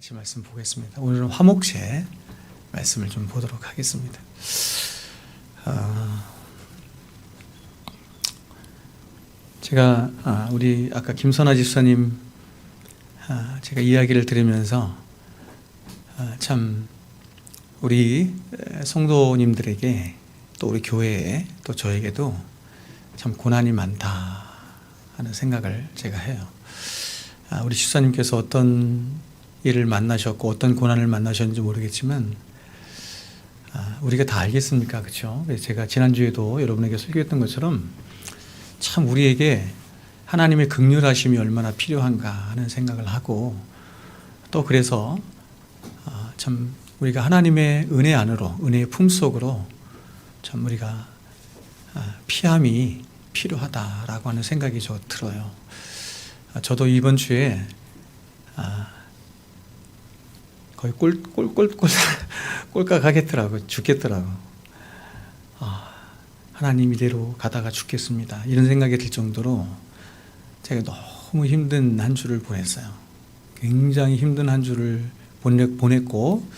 같이 말씀 보겠습니다. 오늘은 화목제 말씀을 좀 보도록 하겠습니다. 제가 우리 아까 김선아 집사님 제가 이야기를 들으면서 참 우리 성도님들에게 또 우리 교회에 또 저에게도 참 고난이 많다 하는 생각을 제가 해요. 우리 집사님께서 어떤 일을 만나셨고 어떤 고난을 만나셨는지 모르겠지만 우리가 다 알겠습니까? 그렇죠? 제가 지난주에도 여러분에게 설교했던 것처럼 참 우리에게 하나님의 긍휼하심이 얼마나 필요한가 하는 생각을 하고 또 그래서 참 우리가 하나님의 은혜 안으로 은혜의 품속으로 참 우리가 피함이 필요하다라고 하는 생각이 저 들어요. 저도 이번 주에 거의 꼴깍 하겠더라고, 죽겠더라고. 하나님 이대로 가다가 죽겠습니다. 이런 생각이 들 정도로 제가 너무 힘든 한 주를 보냈어요. 굉장히 힘든 한 주를 보냈고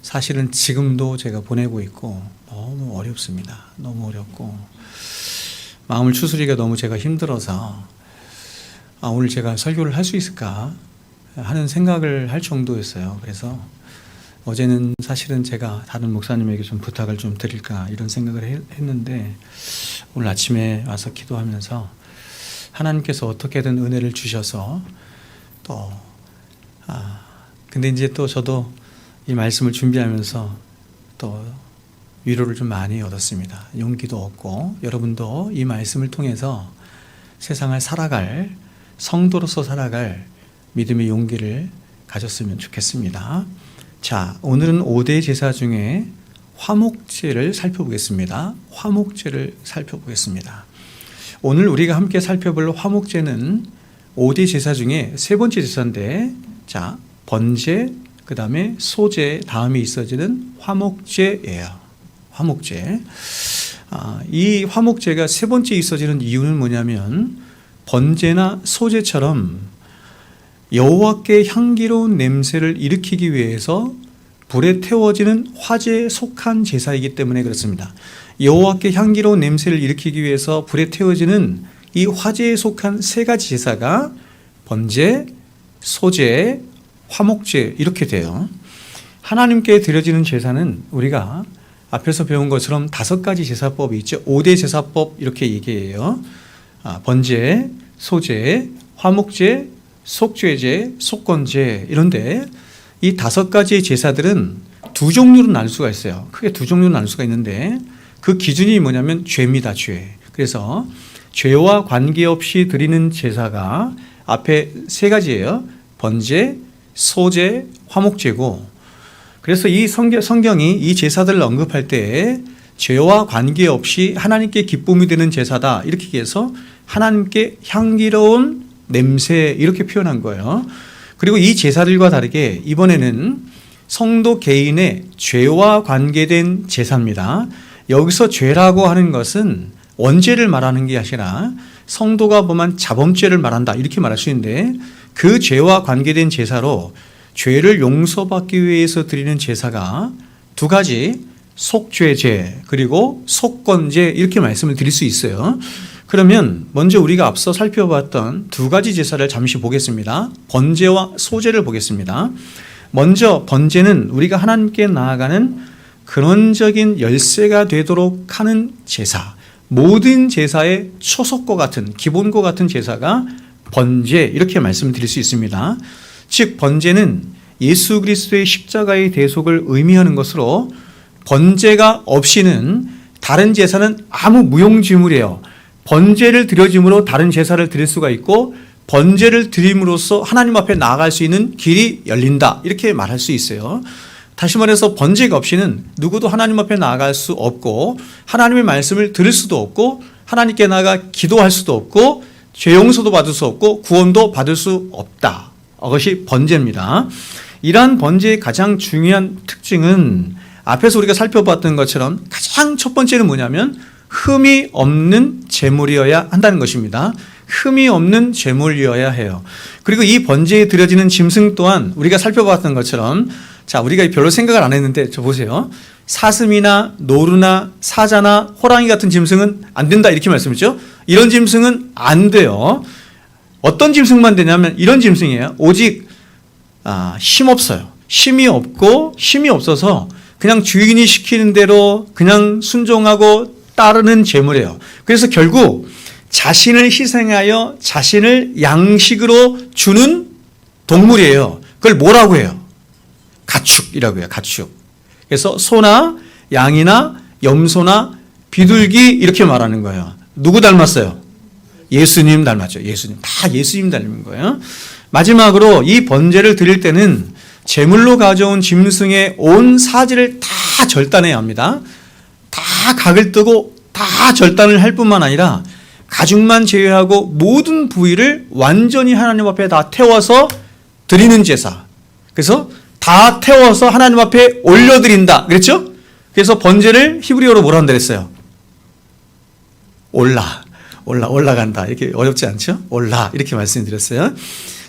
사실은 지금도 제가 보내고 있고 너무 어렵습니다. 너무 어렵고 마음을 추스리기가 너무 제가 힘들어서 오늘 제가 설교를 할 수 있을까 하는 생각을 할 정도였어요. 그래서 어제는 사실은 제가 다른 목사님에게 좀 부탁을 좀 드릴까 이런 생각을 했는데 오늘 아침에 와서 기도하면서 하나님께서 어떻게든 은혜를 주셔서 또 근데 이제 또 저도 이 말씀을 준비하면서 또 위로를 좀 많이 얻었습니다. 용기도 얻고 여러분도 이 말씀을 통해서 세상을 살아갈 성도로서 살아갈 믿음의 용기를 가졌으면 좋겠습니다. 자, 오늘은 5대 제사 중에 화목제를 살펴보겠습니다. 화목제를 살펴보겠습니다. 오늘 우리가 함께 살펴볼 화목제는 5대 제사 중에 세 번째 제사인데, 자, 번제, 그 다음에 소제, 다음에 있어지는 화목제예요. 화목제. 이 화목제가 세 번째 있어지는 이유는 뭐냐면, 번제나 소제처럼 여호와께 향기로운 냄새를 일으키기 위해서 불에 태워지는 화제에 속한 제사이기 때문에 그렇습니다. 여호와께 향기로운 냄새를 일으키기 위해서 불에 태워지는 이 화제에 속한 세 가지 제사가 번제, 소제, 화목제 이렇게 돼요. 하나님께 드려지는 제사는 우리가 앞에서 배운 것처럼 5가지 제사법이 있죠. 5대 제사법 이렇게 얘기해요. 번제, 소제, 화목제, 속죄제, 속건제 이런데 이 5가지의 제사들은 두 종류로 나눌 수가 있어요. 크게 두 종류로 나눌 수가 있는데 그 기준이 뭐냐면 죄입니다. 죄. 그래서 죄와 관계없이 드리는 제사가 앞에 3가지예요. 번제, 소제, 화목제고 그래서 이 성경이 이 제사들을 언급할 때 죄와 관계없이 하나님께 기쁨이 되는 제사다 이렇게 얘기해서 하나님께 향기로운 냄새 이렇게 표현한 거예요. 그리고 이 제사들과 다르게 이번에는 성도 개인의 죄와 관계된 제사입니다. 여기서 죄라고 하는 것은 원죄를 말하는 게 아니라 성도가 범한 자범죄를 말한다 이렇게 말할 수 있는데 그 죄와 관계된 제사로 죄를 용서받기 위해서 드리는 제사가 2가지 속죄제 그리고 속건제 이렇게 말씀을 드릴 수 있어요. 그러면 먼저 우리가 앞서 살펴봤던 2가지 제사를 잠시 보겠습니다. 번제와 소제를 보겠습니다. 먼저 번제는 우리가 하나님께 나아가는 근원적인 열쇠가 되도록 하는 제사, 모든 제사의 초석과 같은 기본과 같은 제사가 번제 이렇게 말씀드릴 수 있습니다. 즉 번제는 예수 그리스도의 십자가의 대속을 의미하는 것으로 번제가 없이는 다른 제사는 아무 무용지물이에요. 번제를 드려짐으로 다른 제사를 드릴 수가 있고 번제를 드림으로써 하나님 앞에 나아갈 수 있는 길이 열린다 이렇게 말할 수 있어요. 다시 말해서 번제가 없이는 누구도 하나님 앞에 나아갈 수 없고 하나님의 말씀을 들을 수도 없고 하나님께 나아가 기도할 수도 없고 죄 용서도 받을 수 없고 구원도 받을 수 없다. 그것이 번제입니다. 이러한 번제의 가장 중요한 특징은 앞에서 우리가 살펴봤던 것처럼 가장 첫 번째는 뭐냐면 흠이 없는 제물이어야 한다는 것입니다. 흠이 없는 제물이어야 해요. 그리고 이 번제에 드려지는 짐승 또한 우리가 살펴봤던 것처럼, 자, 우리가 별로 생각을 안 했는데 저 보세요. 사슴이나 노루나 사자나 호랑이 같은 짐승은 안 된다 이렇게 말씀했죠. 이런 짐승은 안 돼요. 어떤 짐승만 되냐면 이런 짐승이에요. 오직 힘 없어요. 힘이 없고 힘이 없어서 그냥 주인이 시키는 대로 그냥 순종하고 따르는 제물이에요. 그래서 결국 자신을 희생하여 자신을 양식으로 주는 동물이에요. 그걸 뭐라고 해요? 가축이라고 해요. 가축. 그래서 소나 양이나 염소나 비둘기 이렇게 말하는 거예요. 누구 닮았어요? 예수님 닮았죠. 예수님. 다 예수님 닮은 거예요. 마지막으로 이 번제를 드릴 때는 제물로 가져온 짐승의 온 사지를 다 절단해야 합니다. 다 각을 뜨고 다 절단을 할 뿐만 아니라 가죽만 제외하고 모든 부위를 완전히 하나님 앞에 다 태워서 드리는 제사. 그래서 다 태워서 하나님 앞에 올려드린다. 그랬죠? 그래서 번제를 히브리어로 뭐라 한다 그랬어요? 올라간다. 이렇게 어렵지 않죠? 이렇게 말씀드렸어요.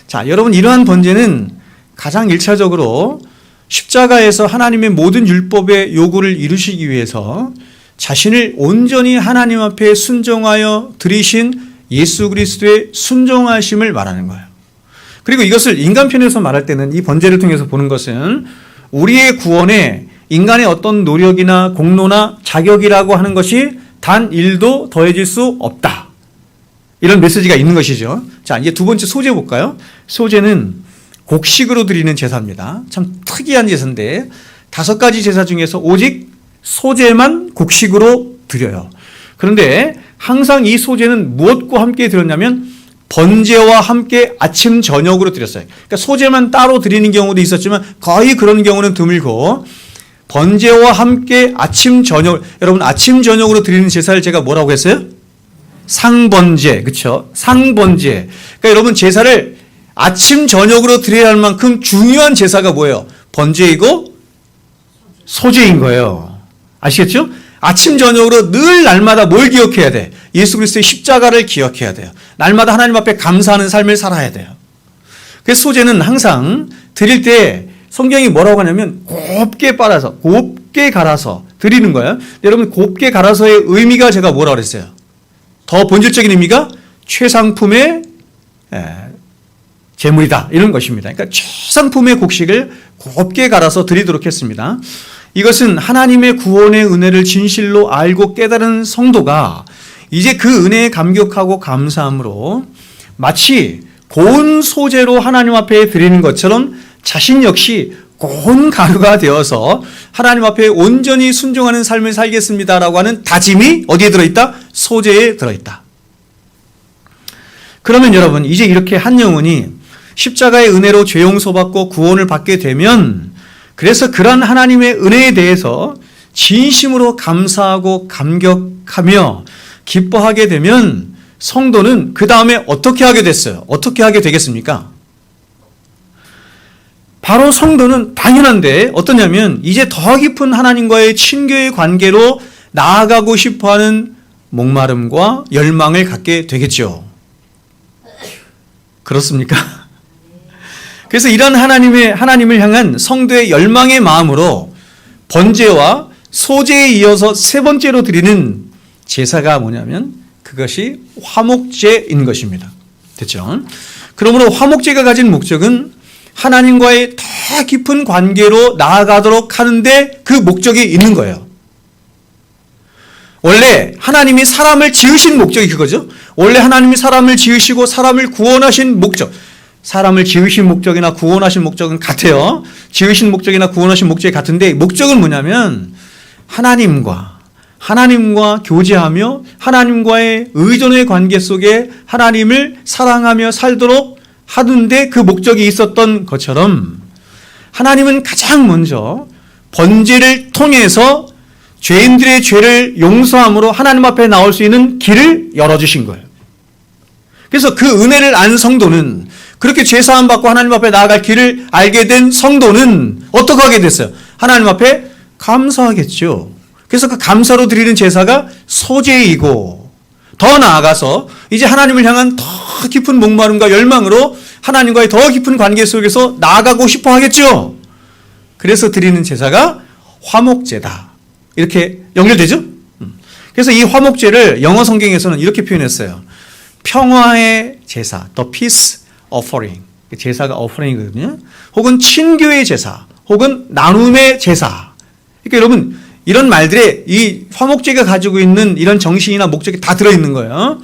자, 여러분, 이러한 번제는 가장 1차적으로 십자가에서 하나님의 모든 율법의 요구를 이루시기 위해서 자신을 온전히 하나님 앞에 순종하여 드리신 예수 그리스도의 순종하심을 말하는 거예요. 그리고 이것을 인간편에서 말할 때는 이 번제를 통해서 보는 것은 우리의 구원에 인간의 어떤 노력이나 공로나 자격이라고 하는 것이 단 1도 더해질 수 없다. 이런 메시지가 있는 것이죠. 자, 이제 두 번째 소제 볼까요? 소제는 곡식으로 드리는 제사입니다. 참 특이한 제사인데 5가지 제사 중에서 오직 소제만 곡식으로 드려요. 그런데 항상 이 소제는 무엇과 함께 드렸냐면 번제와 함께 아침 저녁으로 드렸어요. 그러니까 소제만 따로 드리는 경우도 있었지만 거의 그런 경우는 드물고 번제와 함께 아침 저녁, 여러분 아침 저녁으로 드리는 제사를 제가 뭐라고 했어요? 상번제, 그렇죠? 상번제. 그러니까 여러분 제사를 아침 저녁으로 드려야 할 만큼 중요한 제사가 뭐예요? 번제이고 소제인 거예요. 아시겠죠? 아침 저녁으로 늘 날마다 뭘 기억해야 돼? 예수 그리스도의 십자가를 기억해야 돼요. 날마다 하나님 앞에 감사하는 삶을 살아야 돼요. 그래서 소제는 항상 드릴 때 성경이 뭐라고 하냐면 곱게 갈아서 드리는 거예요. 여러분 곱게 갈아서의 의미가 제가 뭐라고 그랬어요? 더 본질적인 의미가 최상품의 제물이다 이런 것입니다. 그러니까 최상품의 곡식을 곱게 갈아서 드리도록 했습니다. 이것은 하나님의 구원의 은혜를 진실로 알고 깨달은 성도가 이제 그 은혜에 감격하고 감사함으로 마치 고운 소재로 하나님 앞에 드리는 것처럼 자신 역시 고운 가루가 되어서 하나님 앞에 온전히 순종하는 삶을 살겠습니다라고 하는 다짐이 어디에 들어있다? 소재에 들어있다. 그러면 여러분 이제 이렇게 한 영혼이 십자가의 은혜로 죄 용서받고 구원을 받게 되면 그래서 그러한 하나님의 은혜에 대해서 진심으로 감사하고 감격하며 기뻐하게 되면 성도는 그 다음에 어떻게 하게 됐어요? 어떻게 하게 되겠습니까? 바로 성도는 당연한데 어떠냐면 이제 더 깊은 하나님과의 친교의 관계로 나아가고 싶어하는 목마름과 열망을 갖게 되겠죠. 그렇습니까? 그래서 이런 하나님을 향한 성도의 열망의 마음으로 번제와 소제에 이어서 세 번째로 드리는 제사가 뭐냐면 그것이 화목제인 것입니다. 됐죠? 그러므로 화목제가 가진 목적은 하나님과의 더 깊은 관계로 나아가도록 하는데 그 목적이 있는 거예요. 원래 하나님이 사람을 지으신 목적이 그거죠. 원래 하나님이 사람을 지으시고 사람을 구원하신 목적, 사람을 지으신 목적이나 구원하신 목적은 같아요. 지으신 목적이나 구원하신 목적이 같은데 목적은 뭐냐면 하나님과 교제하며 하나님과의 의존의 관계 속에 하나님을 사랑하며 살도록 하는데 그 목적이 있었던 것처럼 하나님은 가장 먼저 번제를 통해서 죄인들의 죄를 용서함으로 하나님 앞에 나올 수 있는 길을 열어주신 거예요. 그래서 그 은혜를 안 성도는 그렇게 죄사함 받고 하나님 앞에 나아갈 길을 알게 된 성도는 어떻게 하게 됐어요? 하나님 앞에 감사하겠죠. 그래서 그 감사로 드리는 제사가 소제이고 더 나아가서 이제 하나님을 향한 더 깊은 목마름과 열망으로 하나님과의 더 깊은 관계 속에서 나아가고 싶어 하겠죠. 그래서 드리는 제사가 화목제다. 이렇게 연결되죠? 그래서 이 화목제를 영어 성경에서는 이렇게 표현했어요. 평화의 제사, the peace offering. 제사가 offering이거든요. 혹은 친교의 제사, 혹은 나눔의 제사. 그러니까 여러분, 이런 말들에 이 화목제가 가지고 있는 이런 정신이나 목적이 다 들어있는 거예요.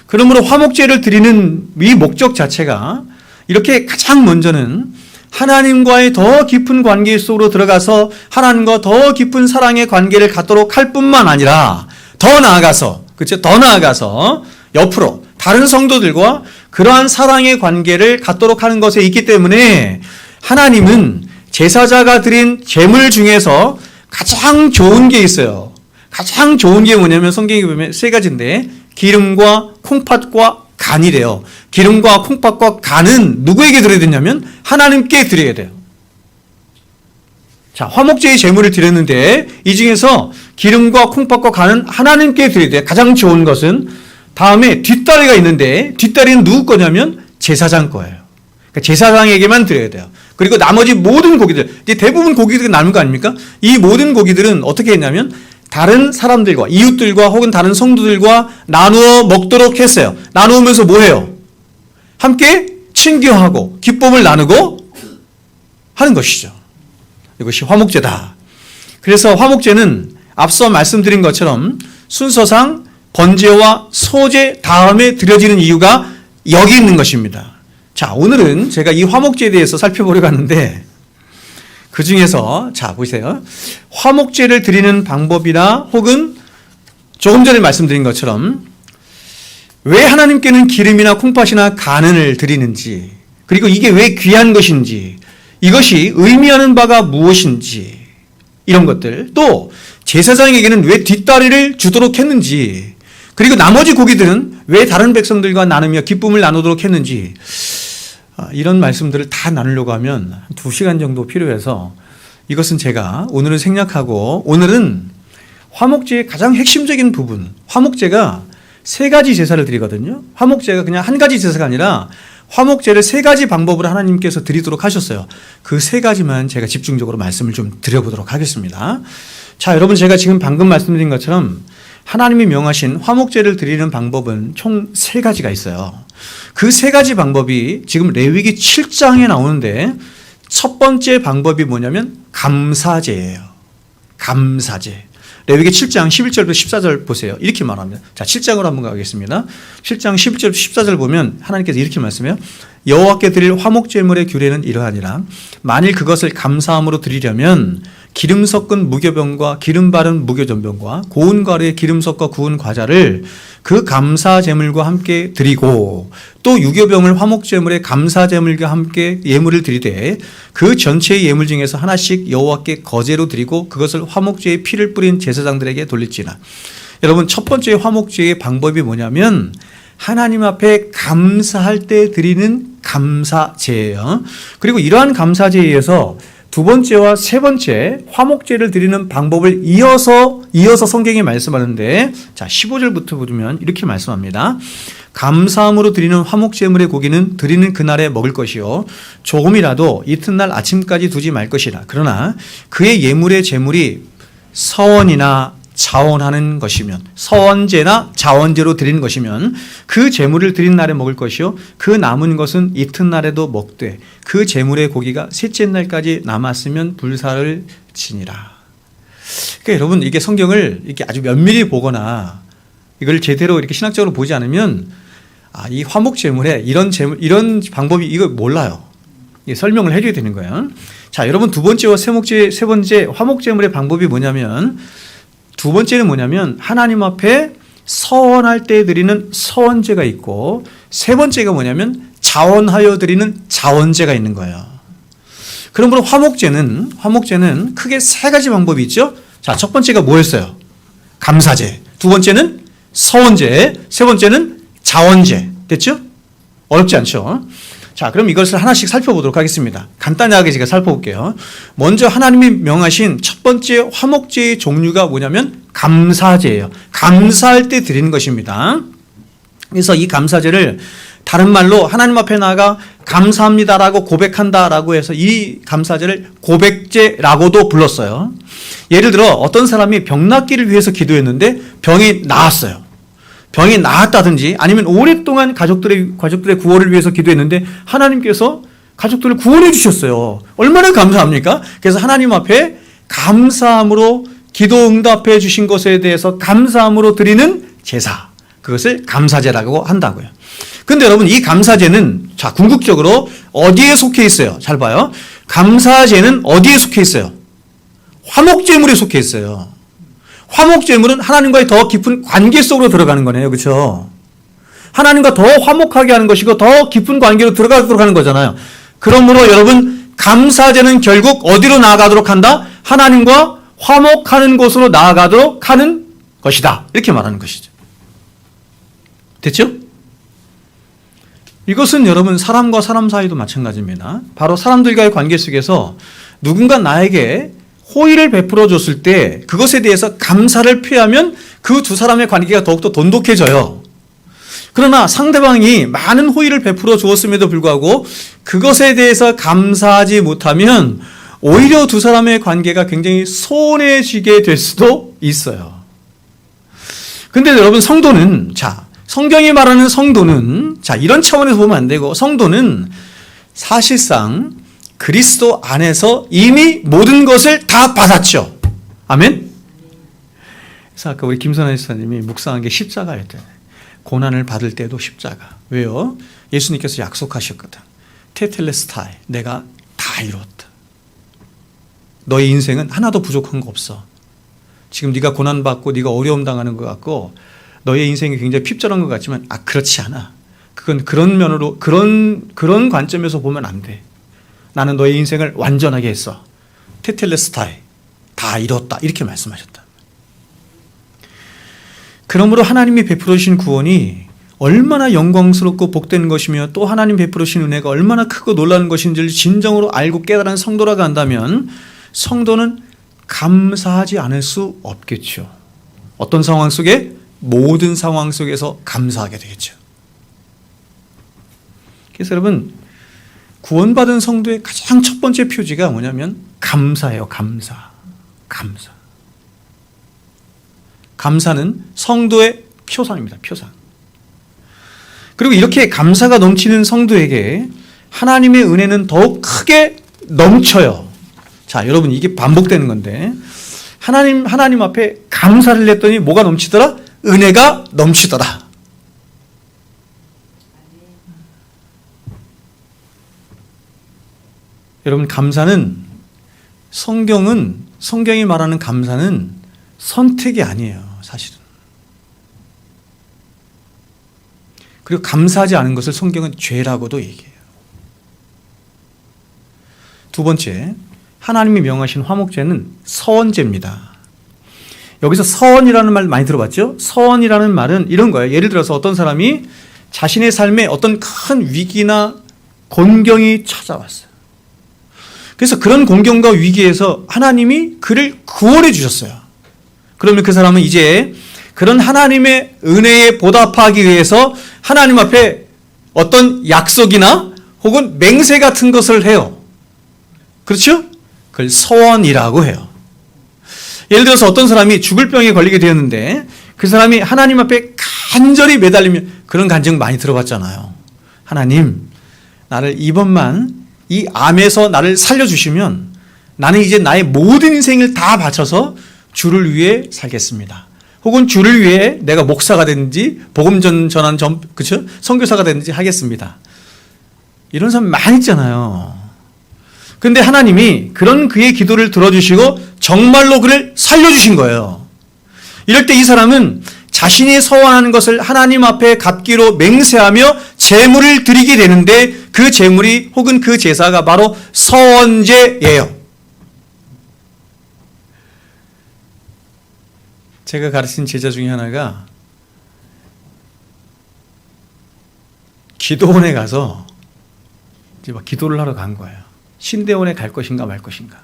그러므로 화목제를 드리는 이 목적 자체가 이렇게 가장 먼저는 하나님과의 더 깊은 관계 속으로 들어가서 하나님과 더 깊은 사랑의 관계를 갖도록 할 뿐만 아니라 더 나아가서, 그렇죠? 더 나아가서 옆으로 다른 성도들과 그러한 사랑의 관계를 갖도록 하는 것에 있기 때문에 하나님은 제사자가 드린 제물 중에서 가장 좋은 게 있어요. 가장 좋은 게 뭐냐면 성경에 보면 세 가지인데 기름과 콩팥과 간이래요. 기름과 콩팥과 간은 누구에게 드려야 되냐면 하나님께 드려야 돼요. 자, 화목제의 제물을 드렸는데 이 중에서 기름과 콩팥과 간은 하나님께 드려야 돼요. 가장 좋은 것은. 다음에 뒷다리가 있는데 뒷다리는 누구 거냐면 제사장 거예요. 그러니까 제사장에게만 드려야 돼요. 그리고 나머지 모든 고기들, 이제 대부분 고기들이 남은 거 아닙니까? 이 모든 고기들은 어떻게 했냐면 다른 사람들과 이웃들과 혹은 다른 성도들과 나누어 먹도록 했어요. 나누면서 뭐 해요? 함께 친교하고 기쁨을 나누고 하는 것이죠. 이것이 화목제다. 그래서 화목제는 앞서 말씀드린 것처럼 순서상 번제와 소제 다음에 드려지는 이유가 여기 있는 것입니다. 자, 오늘은 제가 이 화목제에 대해서 살펴보려고 하는데 그 중에서 자 보세요. 화목제를 드리는 방법이나 혹은 조금 전에 말씀드린 것처럼 왜 하나님께는 기름이나 콩팥이나 간을 드리는지, 그리고 이게 왜 귀한 것인지, 이것이 의미하는 바가 무엇인지, 이런 것들, 또 제사장에게는 왜 뒷다리를 주도록 했는지, 그리고 나머지 고기들은 왜 다른 백성들과 나누며 기쁨을 나누도록 했는지, 이런 말씀들을 다 나누려고 하면 한 2시간 정도 필요해서 이것은 제가 오늘은 생략하고, 오늘은 화목제의 가장 핵심적인 부분, 화목제가 3가지 제사를 드리거든요. 화목제가 그냥 한 가지 제사가 아니라 화목제를 3가지 방법으로 하나님께서 드리도록 하셨어요. 그 3가지만 제가 집중적으로 말씀을 좀 드려보도록 하겠습니다. 자, 여러분, 제가 지금 방금 말씀드린 것처럼 하나님이 명하신 화목제를 드리는 방법은 총 3가지가 있어요. 그 3가지 방법이 지금 레위기 7장에 나오는데 첫 번째 방법이 뭐냐면 감사제예요. 감사제. 레위기 7장 11절부터 14절 보세요. 이렇게 말합니다. 자, 7장으로 한번 가겠습니다. 7장 11절부터 14절 보면 하나님께서 이렇게 말씀해요. 여호와께 드릴 화목제물의 규례는 이러하니라. 만일 그것을 감사함으로 드리려면 기름 섞은 무교병과 기름 바른 무교전병과 고운 과류에 기름 섞어 구운 과자를 그 감사제물과 함께 드리고, 또 유교병을 화목제물에 감사제물과 함께 예물을 드리되 그 전체의 예물 중에서 하나씩 여호와께 거제로 드리고 그것을 화목제의 피를 뿌린 제사장들에게 돌릴지나. 여러분, 첫 번째 화목제의 방법이 뭐냐면 하나님 앞에 감사할 때 드리는 감사제예요. 그리고 이러한 감사제에 의해서 두 번째와 세 번째 화목제를 드리는 방법을 이어서 성경이 말씀하는데, 자, 15절부터 보면 이렇게 말씀합니다. 감사함으로 드리는 화목제물의 고기는 드리는 그날에 먹을 것이요 조금이라도 이튿날 아침까지 두지 말 것이라. 그러나 그의 예물의 제물이 서원이나 자원하는 것이면, 서원제나 자원제로 드리는 것이면 그 제물을 드린 날에 먹을 것이요 그 남은 것은 이튿날에도 먹되 그 제물의 고기가 셋째 날까지 남았으면 불사를 지니라. 그러니까 여러분, 이게 성경을 이렇게 아주 면밀히 보거나 이걸 제대로 이렇게 신학적으로 보지 않으면 이 화목 제물에 이런 이런 방법이 이거 몰라요. 설명을 해줘야 되는 거예요. 자, 여러분, 두 번째와 세 번째 화목 제물의 방법이 뭐냐면, 두 번째는 뭐냐면 하나님 앞에 서원할 때 드리는 서원제가 있고, 세 번째가 뭐냐면 자원하여 드리는 자원제가 있는 거예요. 그러므로 화목제는 크게 3가지 방법이 있죠. 자, 첫 번째가 뭐였어요? 감사제. 두 번째는 서원제. 세 번째는 자원제. 됐죠? 어렵지 않죠? 자, 그럼 이것을 하나씩 살펴보도록 하겠습니다. 간단하게 제가 살펴볼게요. 먼저 하나님이 명하신 첫 번째 화목제의 종류가 뭐냐면 감사제예요. 감사할 때 드리는 것입니다. 그래서 이 감사제를 다른 말로 하나님 앞에 나아가 감사합니다라고 고백한다라고 해서 이 감사제를 고백제라고도 불렀어요. 예를 들어 어떤 사람이 병 낫기를 위해서 기도했는데 병이 나았어요. 병이 나았다든지 아니면 오랫동안 가족들의 구원을 위해서 기도했는데 하나님께서 가족들을 구원해 주셨어요. 얼마나 감사합니까? 그래서 하나님 앞에 감사함으로 기도 응답해 주신 것에 대해서 감사함으로 드리는 제사, 그것을 감사제라고 한다고요. 근데 여러분, 이 감사제는 자, 궁극적으로 어디에 속해 있어요? 잘 봐요. 감사제는 어디에 속해 있어요? 화목제물에 속해 있어요. 화목제물은 하나님과의 더 깊은 관계 속으로 들어가는 거네요. 그렇죠? 하나님과 더 화목하게 하는 것이고 더 깊은 관계로 들어가도록 하는 거잖아요. 그러므로 여러분, 감사제는 결국 어디로 나아가도록 한다? 하나님과 화목하는 곳으로 나아가도록 하는 것이다. 이렇게 말하는 것이죠. 됐죠? 이것은 여러분, 사람과 사람 사이도 마찬가지입니다. 바로 사람들과의 관계 속에서 누군가 나에게 호의를 베풀어 줬을 때 그것에 대해서 감사를 표하면 그 두 사람의 관계가 더욱더 돈독해져요. 그러나 상대방이 많은 호의를 베풀어 주었음에도 불구하고 그것에 대해서 감사하지 못하면 오히려 두 사람의 관계가 굉장히 소원해지게 될 수도 있어요. 근데 여러분, 성도는, 자, 성경이 말하는 성도는, 자, 이런 차원에서 보면 안 되고, 성도는 사실상 그리스도 안에서 이미 모든 것을 다 받았죠. 아멘? 그래서 아까 우리 김선아 지사님이 묵상한 게 십자가였대요. 고난을 받을 때도 십자가. 왜요? 예수님께서 약속하셨거든. 테텔레스타이, 내가 다 이뤘다. 너의 인생은 하나도 부족한 거 없어. 지금 네가 고난받고 네가 어려움 당하는 것 같고 너의 인생이 굉장히 핍절한 것 같지만 그렇지 않아. 그건 그런 면으로 그런 관점에서 보면 안 돼. 나는 너의 인생을 완전하게 했어. 테텔레스타이, 다 이뤘다. 이렇게 말씀하셨다. 그러므로 하나님이 베풀어 주신 구원이 얼마나 영광스럽고 복된 것이며 또 하나님 베풀어 주신 은혜가 얼마나 크고 놀라운 것인지를 진정으로 알고 깨달은 성도라고 한다면 성도는 감사하지 않을 수 없겠죠. 어떤 상황 속에? 모든 상황 속에서 감사하게 되겠죠. 그래서 여러분, 구원받은 성도의 가장 첫 번째 표지가 뭐냐면 감사예요. 감사. 감사는 성도의 표상입니다. 표상. 그리고 이렇게 감사가 넘치는 성도에게 하나님의 은혜는 더욱 크게 넘쳐요. 자, 여러분, 이게 반복되는 건데 하나님 앞에 감사를 했더니 뭐가 넘치더라? 은혜가 넘치더라. 여러분, 감사는 성경이 말하는 감사는 선택이 아니에요. 사실은. 그리고 감사하지 않은 것을 성경은 죄라고도 얘기해요. 두 번째, 하나님이 명하신 화목제는 서원제입니다. 여기서 서원이라는 말 많이 들어봤죠? 서원이라는 말은 이런 거예요. 예를 들어서 어떤 사람이 자신의 삶에 어떤 큰 위기나 곤경이 찾아왔어요. 그래서 그런 곤경과 위기에서 하나님이 그를 구원해 주셨어요. 그러면 그 사람은 이제 그런 하나님의 은혜에 보답하기 위해서 하나님 앞에 어떤 약속이나 혹은 맹세 같은 것을 해요. 그렇죠? 그걸 서원이라고 해요. 예를 들어서 어떤 사람이 죽을 병에 걸리게 되었는데 그 사람이 하나님 앞에 간절히 매달리면, 그런 간증 많이 들어봤잖아요. 하나님, 나를 이번만 이 암에서 나를 살려주시면 나는 이제 나의 모든 인생을 다 바쳐서 주를 위해 살겠습니다. 혹은 주를 위해 내가 목사가 되든지 복음 전한 그렇죠? 선교사가 되든지 하겠습니다. 이런 사람 많이 있잖아요. 근데 하나님이 그런 그의 기도를 들어주시고 정말로 그를 살려주신 거예요. 이럴 때 이 사람은 자신이 서원하는 것을 하나님 앞에 갚기로 맹세하며 제물을 드리게 되는데 그 제물이 혹은 그 제사가 바로 서원제예요. 제가 가르친 제자 중에 하나가 기도원에 가서 이제 막 기도를 하러 간 거예요. 신대원에 갈 것인가 말 것인가,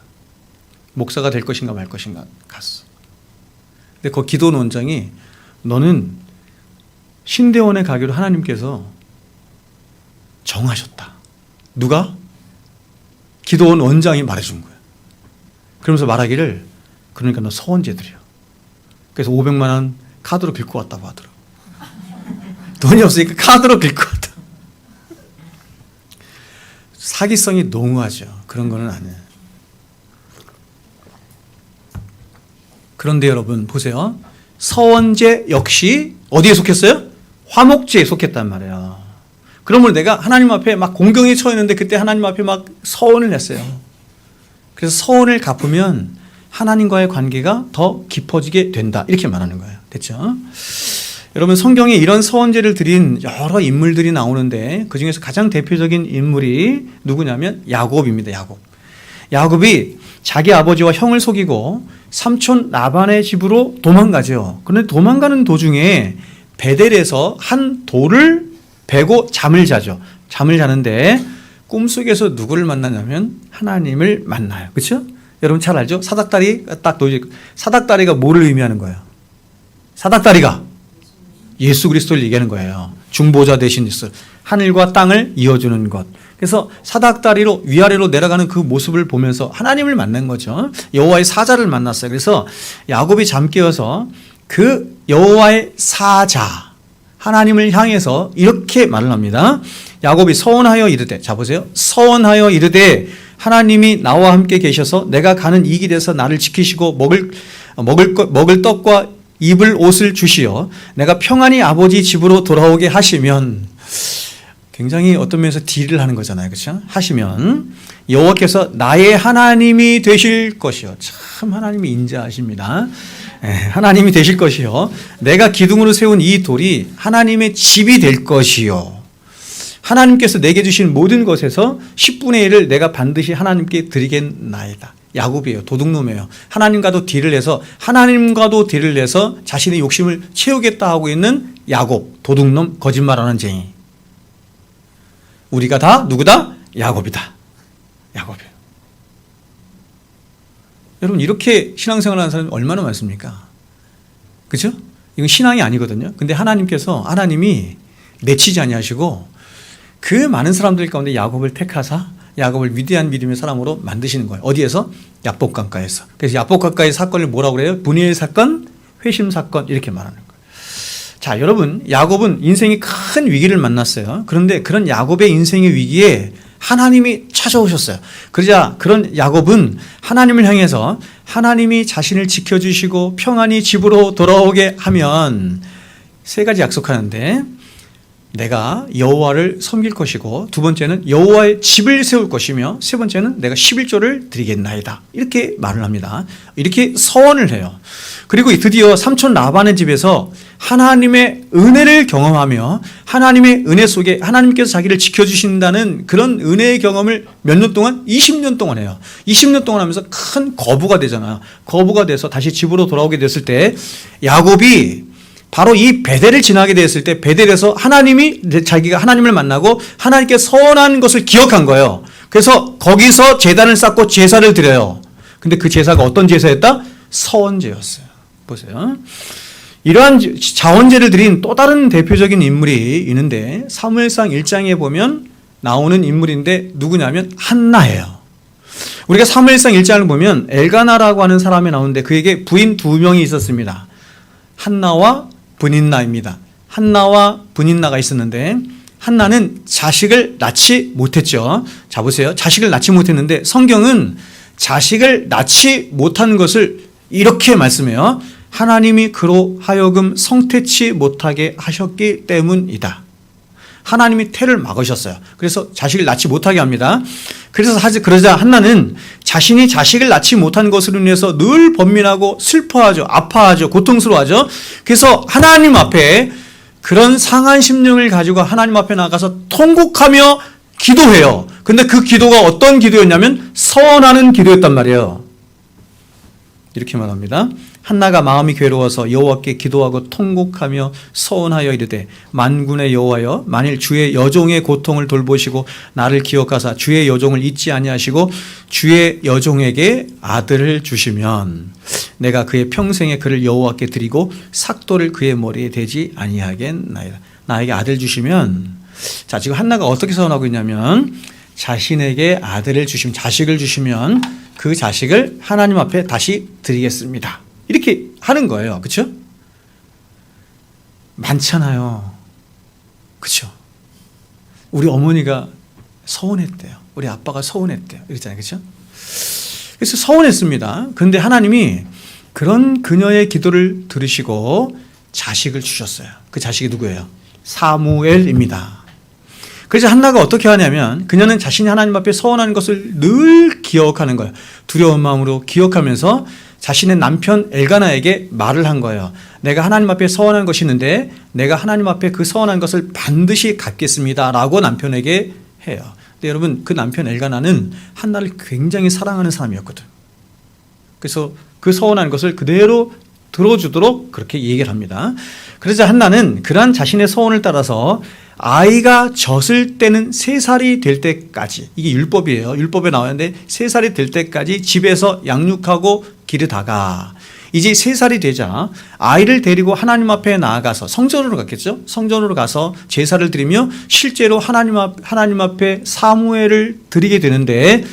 목사가 될 것인가 말 것인가 갔어. 근데 그 기도원 원장이 너는 신대원에 가기로 하나님께서 정하셨다. 누가? 기도원 원장이 말해준 거예요. 그러면서 말하기를, 그러니까 너 서원제 드려. 그래서 500만 원 카드로 긁고 왔다고 하더라고. 돈이 없으니까 카드로 긁고 왔다. 사기성이 농후하죠. 그런 거는 아니에요. 그런데 여러분 보세요. 서원제 역시 어디에 속했어요? 화목제에 속했단 말이에요. 그러면 내가 하나님 앞에 막 공경에 처했는데 그때 하나님 앞에 막 서원을 했어요. 그래서 서원을 갚으면 하나님과의 관계가 더 깊어지게 된다. 이렇게 말하는 거예요. 됐죠? 여러분 성경에 이런 서원제를 드린 여러 인물들이 나오는데 그중에서 가장 대표적인 인물이 누구냐면 야곱입니다. 야곱이 자기 아버지와 형을 속이고 삼촌 라반의 집으로 도망가죠. 그런데 도망가는 도중에 베델에서 한 돌을 베고 잠을 자죠. 잠을 자는데 꿈속에서 누구를 만나냐면 하나님을 만나요. 그렇죠? 여러분 잘 알죠? 사닥다리 딱 놓이죠. 사닥다리가 뭐를 의미하는 거예요? 사닥다리가 예수 그리스도를 얘기하는 거예요. 중보자 되신 예수. 하늘과 땅을 이어주는 것. 그래서 사닥다리로 위아래로 내려가는 그 모습을 보면서 하나님을 만난 거죠. 여호와의 사자를 만났어요. 그래서 야곱이 잠 깨어서 그 여호와의 사자 하나님을 향해서 이렇게 말을 합니다. 야곱이 서원하여 이르되, 자 보세요. 서원하여 이르되 하나님이 나와 함께 계셔서 내가 가는 이 길에서 나를 지키시고 먹을 떡과 입을 옷을 주시어 내가 평안히 아버지 집으로 돌아오게 하시면, 굉장히 어떤 면에서 딜을 하는 거잖아요. 그렇죠? 하시면 여호와께서 나의 하나님이 되실 것이요. 참 하나님이 인자하십니다. 하나님이 되실 것이요. 내가 기둥으로 세운 이 돌이 하나님의 집이 될 것이요. 하나님께서 내게 주신 모든 것에서 10분의 1을 내가 반드시 하나님께 드리겠나이다. 야곱이에요. 도둑놈이에요. 하나님과도 딜을 해서 자신의 욕심을 채우겠다 하고 있는 야곱, 도둑놈, 거짓말하는 쟁이. 우리가 다 누구다? 야곱이다. 야곱이에요. 여러분 이렇게 신앙생활 하는 사람이 얼마나 많습니까? 그렇죠? 이건 신앙이 아니거든요. 근데 하나님이 내치지 아니하시고 그 많은 사람들 가운데 야곱을 택하사 야곱을 위대한 믿음의 사람으로 만드시는 거예요. 어디에서? 야복강가에서. 그래서 야복강가의 사건을 뭐라고 그래요? 분이엘 사건, 회심 사건 이렇게 말하는 거예요. 자, 여러분 야곱은 인생이 큰 위기를 만났어요. 그런데 그런 야곱의 인생의 위기에 하나님이 찾아오셨어요. 그러자 그런 야곱은 하나님을 향해서 하나님이 자신을 지켜주시고 평안히 집으로 돌아오게 하면 세 가지 약속하는데, 내가 여호와를 섬길 것이고, 두 번째는 여호와의 집을 세울 것이며, 세 번째는 내가 11조를 드리겠나이다. 이렇게 말을 합니다. 이렇게 서원을 해요. 그리고 드디어 삼촌 라반의 집에서 하나님의 은혜를 경험하며 하나님의 은혜 속에 하나님께서 자기를 지켜주신다는 그런 은혜의 경험을 몇 년 동안? 20년 동안 해요. 20년 동안 하면서 큰 거부가 되잖아요. 거부가 돼서 다시 집으로 돌아오게 됐을 때 야곱이 바로 이 베델을 지나게 되었을 때 베델에서 자기가 하나님을 만나고 하나님께 서원한 것을 기억한 거예요. 그래서 거기서 제단을 쌓고 제사를 드려요. 근데 그 제사가 어떤 제사였다? 서원제였어요. 보세요. 이러한 자원제를 드린 또 다른 대표적인 인물이 있는데 사무엘상 1장에 보면 나오는 인물인데 누구냐면 한나예요. 우리가 사무엘상 1장을 보면 엘가나라고 하는 사람이 나오는데 그에게 부인 2명이 있었습니다. 한나와 브닌나입니다. 한나와 브닌나가 있었는데 한나는 자식을 낳지 못했죠. 자 보세요. 자식을 낳지 못했는데 성경은 자식을 낳지 못한 것을 이렇게 말씀해요. 하나님이 그로 하여금 성태치 못하게 하셨기 때문이다. 하나님이 태를 막으셨어요. 그래서 자식을 낳지 못하게 합니다. 그러자 한나는 자신이 자식을 낳지 못한 것으로 인해서 늘 번민하고 슬퍼하죠. 아파하죠. 고통스러워하죠. 그래서 하나님 앞에 그런 상한 심령을 가지고 하나님 앞에 나가서 통곡하며 기도해요. 근데 그 기도가 어떤 기도였냐면 서원하는 기도였단 말이에요. 이렇게 말합니다. 한나가 마음이 괴로워서 여호와께 기도하고 통곡하며 서원하여 이르되 만군의 여호와여 만일 주의 여종의 고통을 돌보시고 나를 기억하사 주의 여종을 잊지 아니하시고 주의 여종에게 아들을 주시면 내가 그의 평생에 그를 여호와께 드리고 삭도를 그의 머리에 대지 아니하겠나이다. 나에게 아들 주시면, 자, 지금 한나가 어떻게 서원하고 있냐면 자신에게 아들을 주시면, 자식을 주시면 그 자식을 하나님 앞에 다시 드리겠습니다. 이렇게 하는 거예요. 그렇죠? 많잖아요. 그렇죠? 우리 어머니가 서운했대요. 우리 아빠가 서운했대요. 이랬잖아요. 그렇죠? 그래서 서운했습니다. 그런데 하나님이 그런 그녀의 기도를 들으시고 자식을 주셨어요. 그 자식이 누구예요? 사무엘입니다. 그래서 한나가 어떻게 하냐면 그녀는 자신이 하나님 앞에 서원한 것을 늘 기억하는 거예요. 두려운 마음으로 기억하면서 자신의 남편 엘가나에게 말을 한 거예요. 내가 하나님 앞에 서원한 것이 있는데 내가 하나님 앞에 그 서원한 것을 반드시 갚겠습니다 라고 남편에게 해요. 근데 여러분, 그 남편 엘가나는 한나를 굉장히 사랑하는 사람이었거든. 그래서 그 서원한 것을 그대로 들어주도록 그렇게 얘기를 합니다. 그래서 한나는 그러한 자신의 서원을 따라서 아이가 젖을 때는 3살이 될 때까지, 이게 율법이에요. 율법에 나오는데 3살이 될 때까지 집에서 양육하고 기르다가 이제 3살이 되자 아이를 데리고 하나님 앞에 나아가서 성전으로 갔겠죠. 성전으로 가서 제사를 드리며 실제로 하나님 앞에 사무엘을 드리게 되는데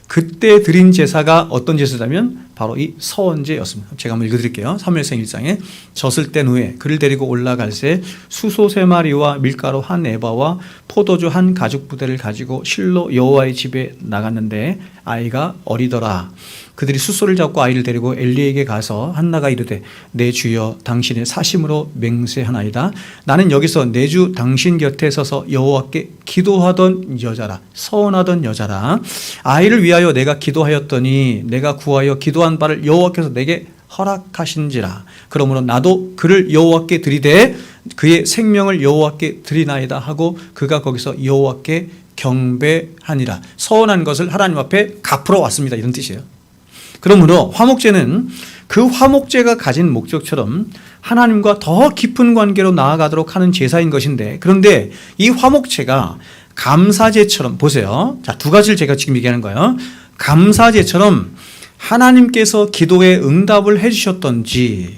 그때 드린 제사가 어떤 제사냐면 바로 이 서원제였습니다. 제가 한번 읽어드릴게요. 사무엘상 1장에 젖을 뗀 후에 그를 데리고 올라갈새 수소 3마리와 밀가루 1에바와 포도주 1가죽부대를 가지고 실로 여호와의 집에 나갔는데 아이가 어리더라. 그들이 숫소를 잡고 아이를 데리고 엘리에게 가서 한나가 이르되 내 주여 당신의 사심으로 맹세하나이다. 나는 여기서 내 주 당신 곁에 서서 여호와께 기도하던 여자라. 서원하던 여자라. 아이를 위하여 내가 기도하였더니 내가 구하여 기도한 바를 여호와께서 내게 허락하신지라. 그러므로 나도 그를 여호와께 드리되 그의 생명을 여호와께 드리나이다 하고 그가 거기서 여호와께 경배하니라. 서원한 것을 하나님 앞에 갚으러 왔습니다. 이런 뜻이에요. 그러므로 화목제는 그 화목제가 가진 목적처럼 하나님과 더 깊은 관계로 나아가도록 하는 제사인 것인데, 그런데 이 화목제가 감사제처럼, 보세요. 자, 2가지를 제가 지금 얘기하는 거예요. 감사제처럼 하나님께서 기도에 응답을 해주셨던지,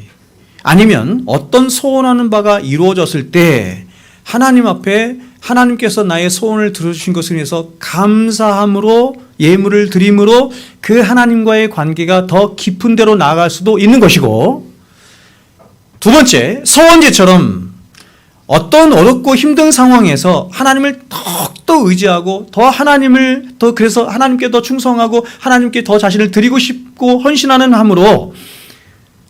아니면 어떤 소원하는 바가 이루어졌을 때 하나님 앞에 하나님께서 나의 소원을 들어주신 것을 위해서 감사함으로 예물을 드림으로 그 하나님과의 관계가 더 깊은 데로 나아갈 수도 있는 것이고, 2번째, 서원제처럼 어떤 어렵고 힘든 상황에서 하나님을 더욱더 의지하고 그래서 하나님께 더 충성하고 하나님께 더 자신을 드리고 싶고 헌신하는 함으로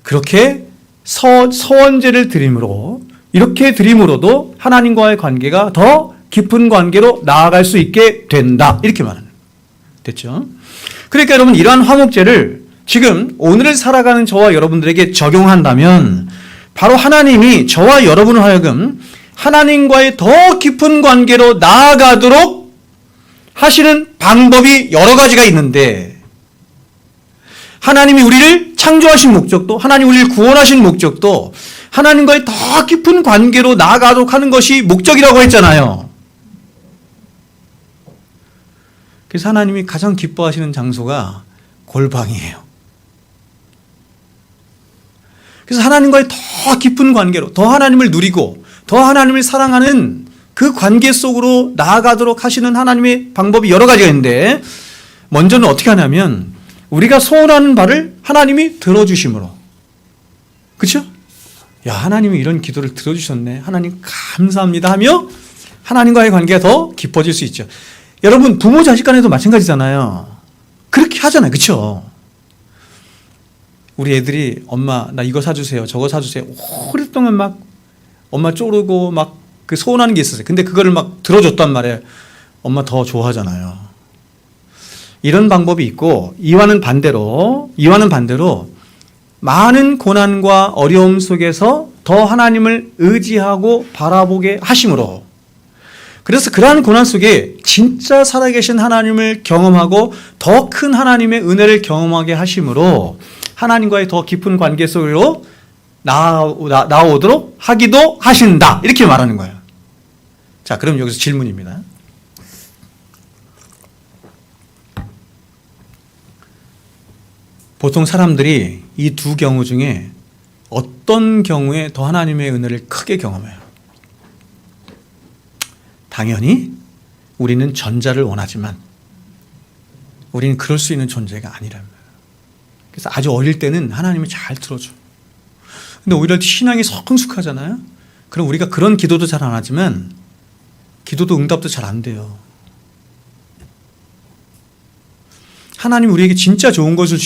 그렇게 서원제를 드림으로, 이렇게 드림으로도 하나님과의 관계가 더 깊은 관계로 나아갈 수 있게 된다. 이렇게 말하는. 됐죠? 그러니까 여러분, 이러한 화목제를 지금 오늘을 살아가는 저와 여러분들에게 적용한다면 바로 하나님이 저와 여러분을 하여금 하나님과의 더 깊은 관계로 나아가도록 하시는 방법이 여러 가지가 있는데, 하나님이 우리를 창조하신 목적도, 하나님 우리를 구원하신 목적도 하나님과의 더 깊은 관계로 나아가도록 하는 것이 목적이라고 했잖아요. 그래서 하나님이 가장 기뻐하시는 장소가 골방이에요. 그래서 하나님과의 더 깊은 관계로, 더 하나님을 누리고 더 하나님을 사랑하는 그 관계 속으로 나아가도록 하시는 하나님의 방법이 여러 가지가 있는데, 먼저는 어떻게 하냐면 우리가 소원하는 바를 하나님이 들어주심으로. 그렇죠? 야, 하나님이 이런 기도를 들어주셨네. 하나님 감사합니다 하며 하나님과의 관계가 더 깊어질 수 있죠. 여러분, 부모 자식 간에도 마찬가지잖아요. 그렇게 하잖아요. 그렇죠? 우리 애들이 엄마 나 이거 사주세요, 저거 사주세요, 오랫동안 막 엄마 쪼르고 막 그 소원하는 게 있었어요. 근데 그거를 막 들어줬단 말이에요. 엄마 더 좋아하잖아요. 이런 방법이 있고, 이와는 반대로 많은 고난과 어려움 속에서 더 하나님을 의지하고 바라보게 하심으로, 그래서 그러한 고난 속에 진짜 살아계신 하나님을 경험하고 더 큰 하나님의 은혜를 경험하게 하심으로 하나님과의 더 깊은 관계 속으로 나오도록 하기도 하신다. 이렇게 말하는 거예요. 자, 그럼 여기서 질문입니다. 보통 사람들이 이 두 경우 중에 어떤 경우에 더 하나님의 은혜를 크게 경험해요? 당연히 우리는 전자를 원하지만 우리는 그럴 수 있는 존재가 아니란 말이에요. 그래서 아주 어릴 때는 하나님이 잘 들어줘. 근데 오히려 신앙이 성숙하잖아요. 그럼 우리가 그런 기도도 잘 안 하지만 기도도 응답도 잘 안 돼요. 하나님 우리에게 진짜 좋은 것을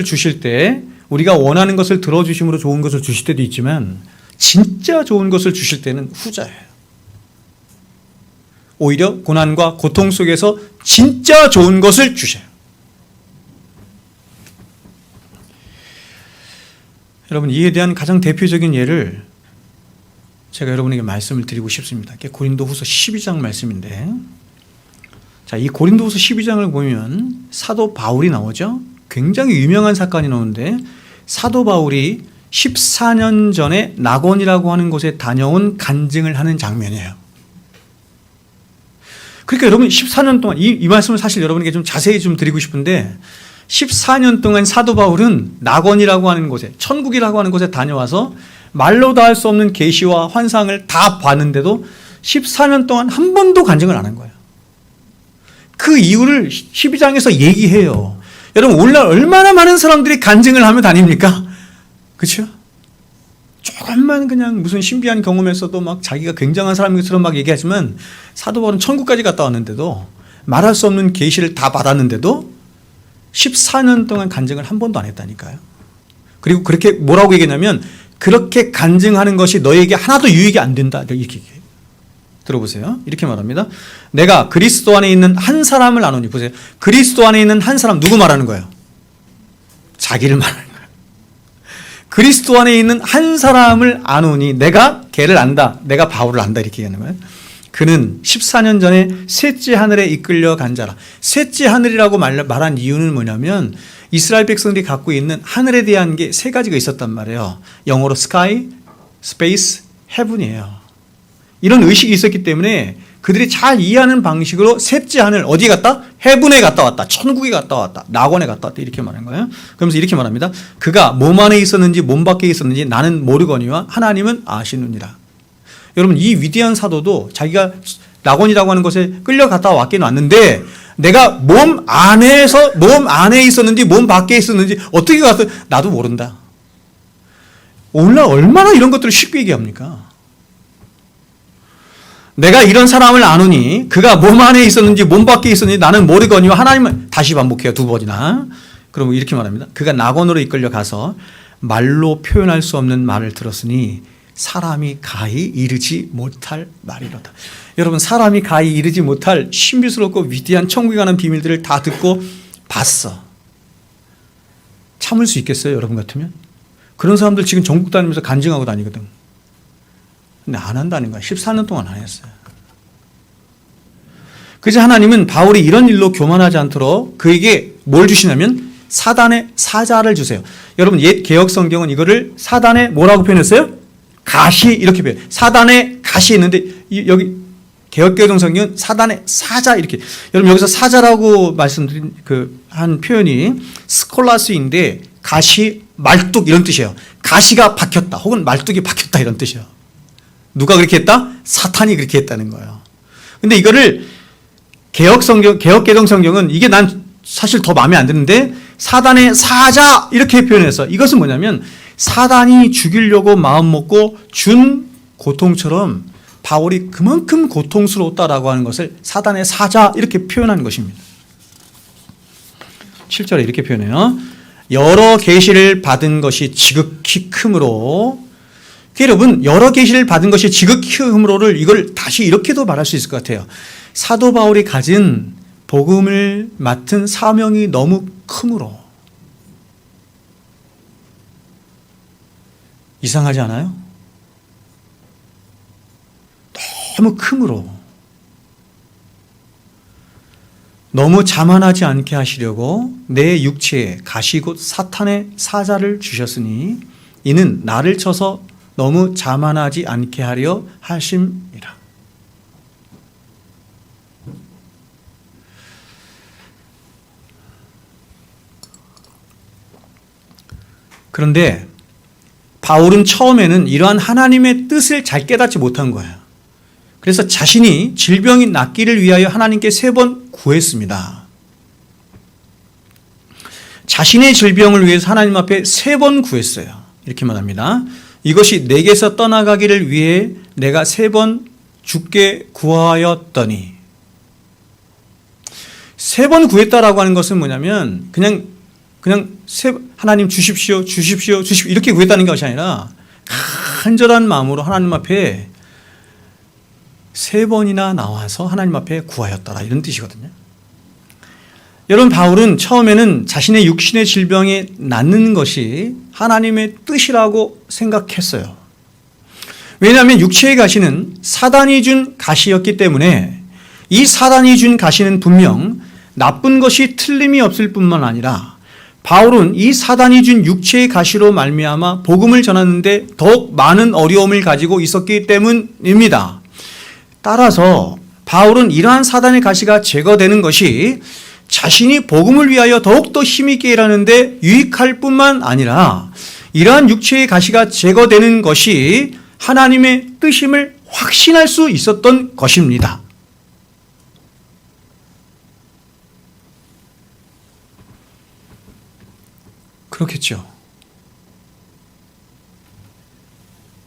주실 때 우리가 원하는 것을 들어주심으로 좋은 것을 주실 때도 있지만 진짜 좋은 것을 주실 때는 후자예요. 오히려 고난과 고통 속에서 진짜 좋은 것을 주셔요. 여러분, 이에 대한 가장 대표적인 예를 제가 여러분에게 말씀을 드리고 싶습니다. 고린도후서 12장 말씀인데, 자, 이 고린도후서 12장을 보면 사도 바울이 나오죠. 굉장히 유명한 사건이 나오는데 사도 바울이 14년 전에 낙원이라고 하는 곳에 다녀온 간증을 하는 장면이에요. 그러니까 여러분 14년 동안 이 말씀을 사실 여러분에게 좀 자세히 좀 드리고 싶은데 14년 동안 사도 바울은 낙원이라고 하는 곳에, 천국이라고 하는 곳에 다녀와서 말로 다 할 수 없는 계시와 환상을 다 봤는데도 14년 동안 한 번도 간증을 안 한 거예요. 그 이유를 12장에서 얘기해요. 여러분, 오늘날 얼마나 많은 사람들이 간증을 하며 다닙니까? 그렇죠? 조금만 그냥 무슨 신비한 경험에서도 막 자기가 굉장한 사람처럼 막 얘기하지만 사도 바울은 천국까지 갔다 왔는데도 말할 수 없는 계시를 다 받았는데도 14년 동안 간증을 한 번도 안 했다니까요. 그리고 그렇게 뭐라고 얘기했냐면 그렇게 간증하는 것이 너에게 하나도 유익이 안 된다. 이렇게 얘기해요. 들어보세요. 이렇게 말합니다. 내가 그리스도 안에 있는 한 사람을 아노니. 보세요. 그리스도 안에 있는 한 사람, 누구 말하는 거예요? 자기를 말하는 거예요. 그리스도 안에 있는 한 사람을 아노니 내가 걔를 안다. 내가 바울을 안다. 이렇게 얘기하는 거예요. 그는 14년 전에 셋째 하늘에 이끌려 간 자라. 셋째 하늘이라고 말한 이유는 뭐냐면 이스라엘 백성들이 갖고 있는 하늘에 대한 게 세 가지가 있었단 말이에요. 영어로 sky, space, heaven이에요. 이런 의식이 있었기 때문에 그들이 잘 이해하는 방식으로 셋째 하늘, 어디 갔다? 헤븐에 갔다 왔다. 천국에 갔다 왔다. 낙원에 갔다 왔다. 이렇게 말하는 거예요. 그러면서 이렇게 말합니다. 그가 몸 안에 있었는지 몸 밖에 있었는지 나는 모르거니와 하나님은 아시느니라. 여러분, 이 위대한 사도도 자기가 낙원이라고 하는 곳에 끌려갔다 왔긴 왔는데 내가 몸 안에 있었는지 몸 밖에 있었는지 어떻게 갔어? 나도 모른다. 오늘날 얼마나 이런 것들을 쉽게 얘기합니까? 내가 이런 사람을 아노니 그가 몸 안에 있었는지 몸 밖에 있었는지 나는 모르거니와 하나님은, 다시 반복해요. 두 번이나. 그러면 이렇게 말합니다. 그가 낙원으로 이끌려 가서 말로 표현할 수 없는 말을 들었으니 사람이 가히 이르지 못할 말이로다. 여러분, 사람이 가히 이르지 못할 신비스럽고 위대한 천국에 가는 비밀들을 다 듣고 봤어. 참을 수 있겠어요? 여러분 같으면? 그런 사람들 지금 전국 다니면서 간증하고 다니거든. 근데 안 한다는 거야. 14년 동안 안 했어요. 그래서 하나님은 바울이 이런 일로 교만하지 않도록 그에게 뭘 주시냐면 사단의 사자를 주세요. 여러분, 옛 개혁 성경은 이거를 사단의 뭐라고 표현했어요? 가시, 이렇게 표현해요. 사단의 가시 있는데 여기 개혁개정 성경은 사단의 사자, 이렇게. 여러분, 여기서 사자라고 말씀드린 한 표현이 스콜라스인데 가시, 말뚝 이런 뜻이에요. 가시가 박혔다 혹은 말뚝이 박혔다 이런 뜻이에요. 누가 그렇게 했다? 사탄이 그렇게 했다는 거예요. 근데 이거를 개혁개정 성경은 이게 난 사실 더 마음에 안 드는데 사단의 사자 이렇게 표현해서, 이것은 뭐냐면 사단이 죽이려고 마음먹고 준 고통처럼 바울이 그만큼 고통스러웠다라고 하는 것을 사단의 사자 이렇게 표현한 것입니다. 7절에 이렇게 표현해요. 여러 계시를 받은 것이 지극히 크므로. 여러분, 여러 계시를 받은 것이 지극히 크므로를 이걸 다시 이렇게도 말할 수 있을 것 같아요. 사도 바울이 가진 복음을 맡은 사명이 너무 크므로. 이상하지 않아요? 너무 크므로. 너무 자만하지 않게 하시려고 내 육체에 가시 곧 사탄의 사자를 주셨으니 이는 나를 쳐서 너무 자만하지 않게 하려 하심이라. 그런데 바울은 처음에는 이러한 하나님의 뜻을 잘 깨닫지 못한 거예요. 그래서 자신이 질병이 낫기를 위하여 하나님께 3번 구했습니다. 자신의 질병을 위해서 하나님 앞에 3번 구했어요. 이렇게 말합니다. 이것이 내게서 떠나가기를 위해 내가 3번 주께 구하였더니. 3번 구했다라고 하는 것은 뭐냐면 그냥 하나님 주십시오 이렇게 구했다는 것이 아니라 간절한 마음으로 하나님 앞에 3번이나 나와서 하나님 앞에 구하였더라, 이런 뜻이거든요. 여러분, 바울은 처음에는 자신의 육신의 질병이 낫는 것이 하나님의 뜻이라고 생각했어요. 왜냐하면 육체의 가시는 사단이 준 가시였기 때문에 이 사단이 준 가시는 분명 나쁜 것이 틀림이 없을 뿐만 아니라 바울은 이 사단이 준 육체의 가시로 말미암아 복음을 전하는데 더욱 많은 어려움을 가지고 있었기 때문입니다. 따라서 바울은 이러한 사단의 가시가 제거되는 것이 자신이 복음을 위하여 더욱더 힘있게 일하는데 유익할 뿐만 아니라 이러한 육체의 가시가 제거되는 것이 하나님의 뜻임을 확신할 수 있었던 것입니다. 그렇겠죠.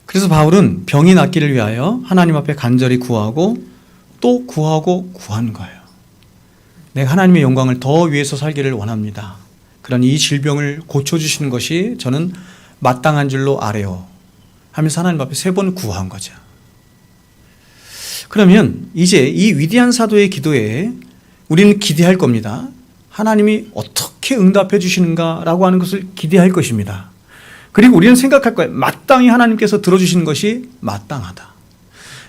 그래서 바울은 병이 낫기를 위하여 하나님 앞에 간절히 구하고 또 구하고 구한 거예요. 내가 하나님의 영광을 더 위해서 살기를 원합니다. 그러니 이 질병을 고쳐주시는 것이 저는 마땅한 줄로 아뢰요 하면서 하나님 앞에 3번 구한 거죠. 그러면 이제 이 위대한 사도의 기도에 우리는 기대할 겁니다. 하나님이 어떻게 응답해 주시는가라고 하는 것을 기대할 것입니다. 그리고 우리는 생각할 거예요. 마땅히 하나님께서 들어주시는 것이 마땅하다.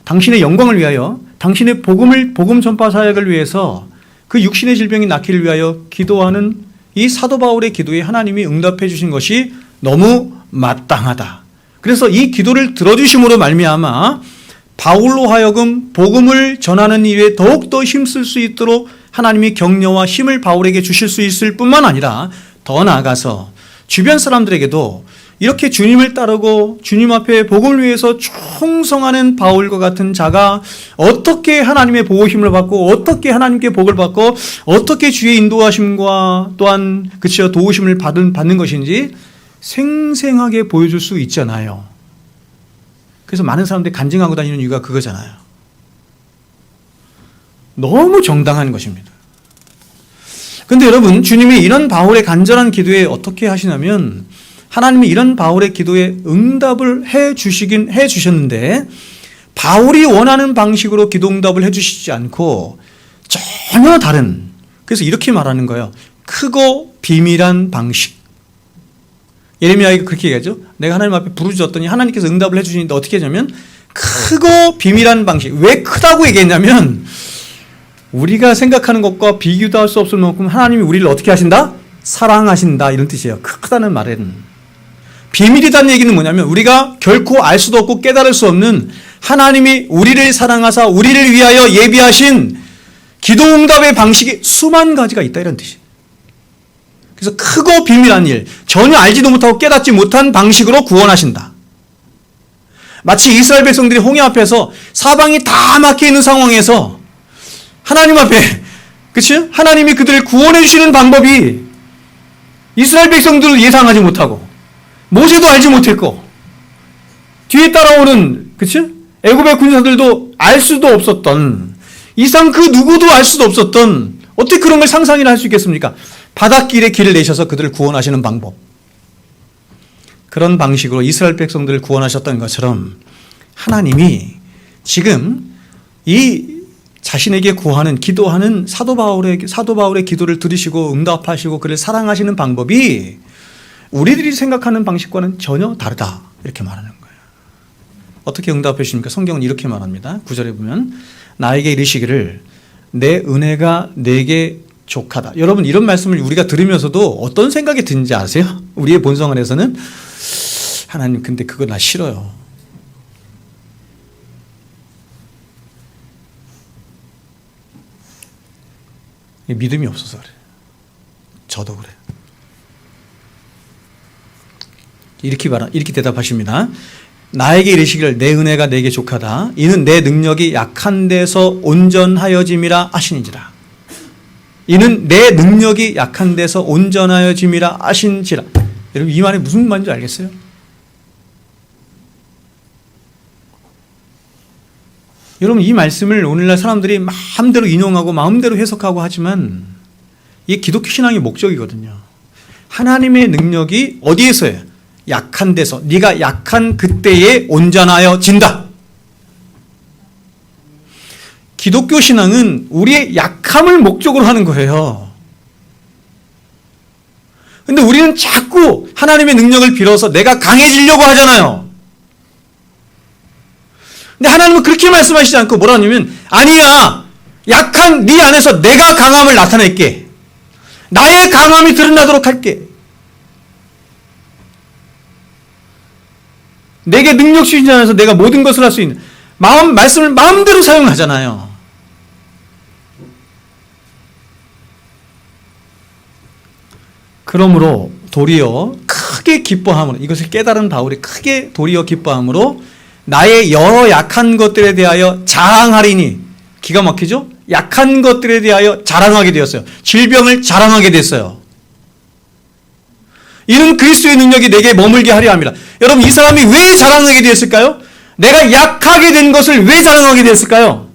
당신의 영광을 위하여, 당신의 복음 전파 사역을 위해서 그 육신의 질병이 낫기를 위하여 기도하는 이 사도 바울의 기도에 하나님이 응답해 주신 것이 너무 마땅하다. 그래서 이 기도를 들어주심으로 말미암아 바울로 하여금 복음을 전하는 일에 더욱더 힘쓸 수 있도록 하나님이 격려와 힘을 바울에게 주실 수 있을 뿐만 아니라 더 나아가서 주변 사람들에게도 이렇게 주님을 따르고 주님 앞에 복음을 위해서 충성하는 바울과 같은 자가 어떻게 하나님의 보호힘을 받고 어떻게 하나님께 복을 받고 어떻게 주의 인도하심과 또한 도우심을 받는 것인지 생생하게 보여줄 수 있잖아요. 그래서 많은 사람들이 간증하고 다니는 이유가 그거잖아요. 너무 정당한 것입니다. 그런데 여러분, 주님이 이런 바울의 간절한 기도에 어떻게 하시냐면 하나님이 이런 바울의 기도에 응답을 해 주셨는데 바울이 원하는 방식으로 기도 응답을 해 주시지 않고 전혀 다른, 그래서 이렇게 말하는 거예요. 크고 비밀한 방식. 예레미야가 그렇게 얘기하죠. 내가 하나님 앞에 부르짖었더니 하나님께서 응답을 해 주시는데 어떻게 하냐면 크고 비밀한 방식. 왜 크다고 얘기했냐면 우리가 생각하는 것과 비교도 할 수 없을 만큼 하나님이 우리를 어떻게 하신다? 사랑하신다, 이런 뜻이에요. 크다는 말에는. 비밀이라는 얘기는 뭐냐면 우리가 결코 알 수도 없고 깨달을 수 없는 하나님이 우리를 사랑하사 우리를 위하여 예비하신 기도 응답의 방식이 수만 가지가 있다, 이런 뜻이에요. 그래서 크고 비밀한 일, 전혀 알지도 못하고 깨닫지 못한 방식으로 구원하신다. 마치 이스라엘 백성들이 홍해 앞에서 사방이 다 막혀 있는 상황에서 하나님 앞에, 그치? 하나님이 그들을 구원해 주시는 방법이 이스라엘 백성들을 예상하지 못하고 모세도 알지 못했고 뒤에 따라오는, 그치? 애굽의 군사들도 알 수도 없었던, 이상 그 누구도 알 수도 없었던, 어떻게 그런 걸 상상이나 할 수 있겠습니까? 바닷길에 길을 내셔서 그들을 구원하시는 방법, 그런 방식으로 이스라엘 백성들을 구원하셨던 것처럼 하나님이 지금 이 자신에게 구하는, 기도하는 사도 바울의 기도를 들으시고 응답하시고 그를 사랑하시는 방법이 우리들이 생각하는 방식과는 전혀 다르다, 이렇게 말하는 거예요. 어떻게 응답해 주십니까? 성경은 이렇게 말합니다. 9절에 보면 나에게 이르시기를 내 은혜가 내게 족하다. 여러분, 이런 말씀을 우리가 들으면서도 어떤 생각이 드는지 아세요? 우리의 본성 안에서는 하나님, 근데 그거 나 싫어요. 믿음이 없어서 그래요. 저도 그래요. 이렇게 대답하십니다. 나에게 이르시기를 내 은혜가 내게 족하다. 이는 내 능력이 약한 데서 온전하여짐이라 하시니지라. 이는 내 능력이 약한 데서 온전하여짐이라 하신지라. 여러분, 이 말이 무슨 말인지 알겠어요? 여러분, 이 말씀을 오늘날 사람들이 마음대로 인용하고 마음대로 해석하고 하지만 이게 기독교 신앙의 목적이거든요. 하나님의 능력이 어디에서예요? 약한 데서, 네가 약한 그때에 온전하여진다. 기독교 신앙은 우리의 약함을 목적으로 하는 거예요. 근데 우리는 자꾸 하나님의 능력을 빌어서 내가 강해지려고 하잖아요. 근데 하나님은 그렇게 말씀하시지 않고 뭐라 하냐면, 아니야, 약한 네 안에서 내가 강함을 나타낼게. 나의 강함이 드러나도록 할게. 내게 능력 주신 자 안에서 내가 모든 것을 할 수 있는 말씀을 마음대로 사용하잖아요. 그러므로 도리어 크게 기뻐함으로, 이것을 깨달은 바울이 크게 도리어 기뻐함으로 나의 여러 약한 것들에 대하여 자랑하리니, 기가 막히죠? 약한 것들에 대하여 자랑하게 되었어요. 질병을 자랑하게 됐어요. 이는 그리스도의 능력이 내게 머물게 하려 함이라. 여러분, 이 사람이 왜 자랑하게 되었을까요? 내가 약하게 된 것을 왜 자랑하게 되었을까요?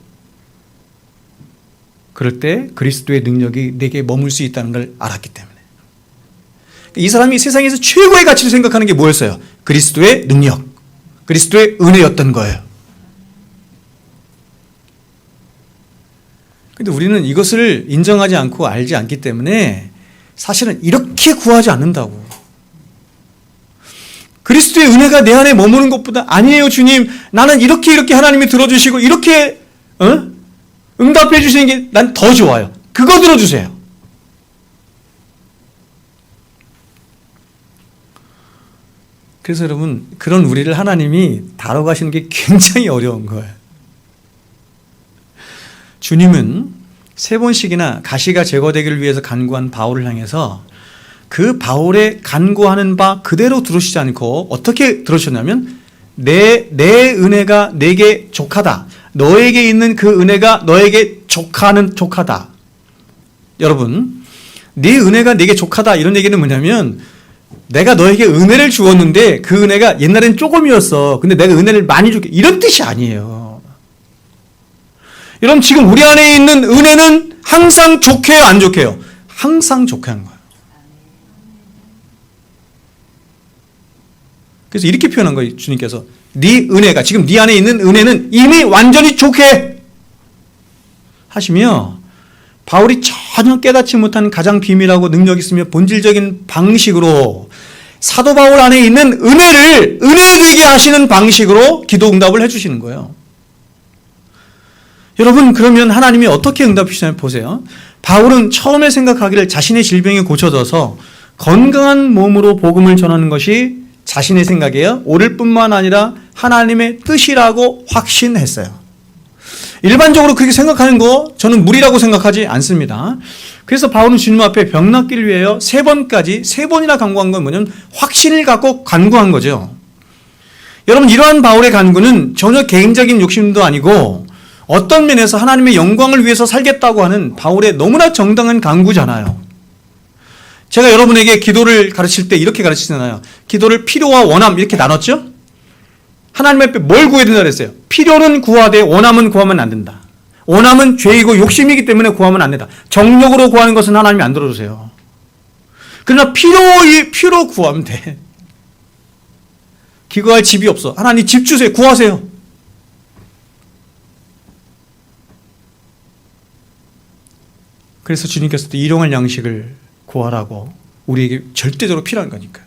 그럴 때 그리스도의 능력이 내게 머물 수 있다는 걸 알았기 때문에. 이 사람이 세상에서 최고의 가치를 생각하는 게 뭐였어요? 그리스도의 능력, 그리스도의 은혜였던 거예요. 근데 우리는 이것을 인정하지 않고 알지 않기 때문에 사실은 이렇게 구하지 않는다고. 그리스도의 은혜가 내 안에 머무는 것보다, 아니에요 주님, 나는 이렇게 하나님이 들어주시고 이렇게 응답해 주시는 게 난 더 좋아요. 그거 들어주세요. 그래서 여러분, 그런 우리를 하나님이 다뤄가시는 게 굉장히 어려운 거예요. 주님은 3번씩이나 가시가 제거되기를 위해서 간구한 바울을 향해서 그 바울의 간구하는 바 그대로 들으시지 않고 어떻게 들으셨냐면, 내 은혜가 내게 족하다. 너에게 있는 그 은혜가 너에게 족하다. 여러분, 네 은혜가 내게 족하다, 이런 얘기는 뭐냐면, 내가 너에게 은혜를 주었는데 그 은혜가 옛날엔 조금이었어. 근데 내가 은혜를 많이 줄게, 이런 뜻이 아니에요. 여러분, 지금 우리 안에 있는 은혜는 항상 좋게요, 안 좋게요? 항상 좋게 하는 거예요. 그래서 이렇게 표현한 거예요. 주님께서 네 은혜가, 지금 네 안에 있는 은혜는 이미 완전히 좋게 하시며, 바울이 전혀 깨닫지 못한 가장 비밀하고 능력 있으며 본질적인 방식으로 사도 바울 안에 있는 은혜를 은혜되게 하시는 방식으로 기도 응답을 해주시는 거예요. 여러분, 그러면 하나님이 어떻게 응답해 주시냐면 보세요. 바울은 처음에 생각하기를 자신의 질병이 고쳐져서 건강한 몸으로 복음을 전하는 것이 자신의 생각이에요. 옳을 뿐만 아니라 하나님의 뜻이라고 확신했어요. 일반적으로 그렇게 생각하는 거 저는 무리라고 생각하지 않습니다. 그래서 바울은 주님 앞에 병 낫기를 위하여 3번이나 간구한 건 뭐냐면 확신을 갖고 간구한 거죠. 여러분, 이러한 바울의 간구는 전혀 개인적인 욕심도 아니고 어떤 면에서 하나님의 영광을 위해서 살겠다고 하는 바울의 너무나 정당한 간구잖아요. 제가 여러분에게 기도를 가르칠 때 이렇게 가르치잖아요. 기도를 필요와 원함 이렇게 나눴죠? 하나님 앞에 뭘 구해야 된다 그랬어요? 필요는 구하되 원함은 구하면 안 된다. 원함은 죄이고 욕심이기 때문에 구하면 안 된다. 정욕으로 구하는 것은 하나님이 안 들어주세요. 그러나 필요 구하면 돼. 기거할 집이 없어. 하나님 집 주세요. 구하세요. 그래서 주님께서도 일용할 양식을 구하라고 우리에게 절대적으로 필요한 거니까.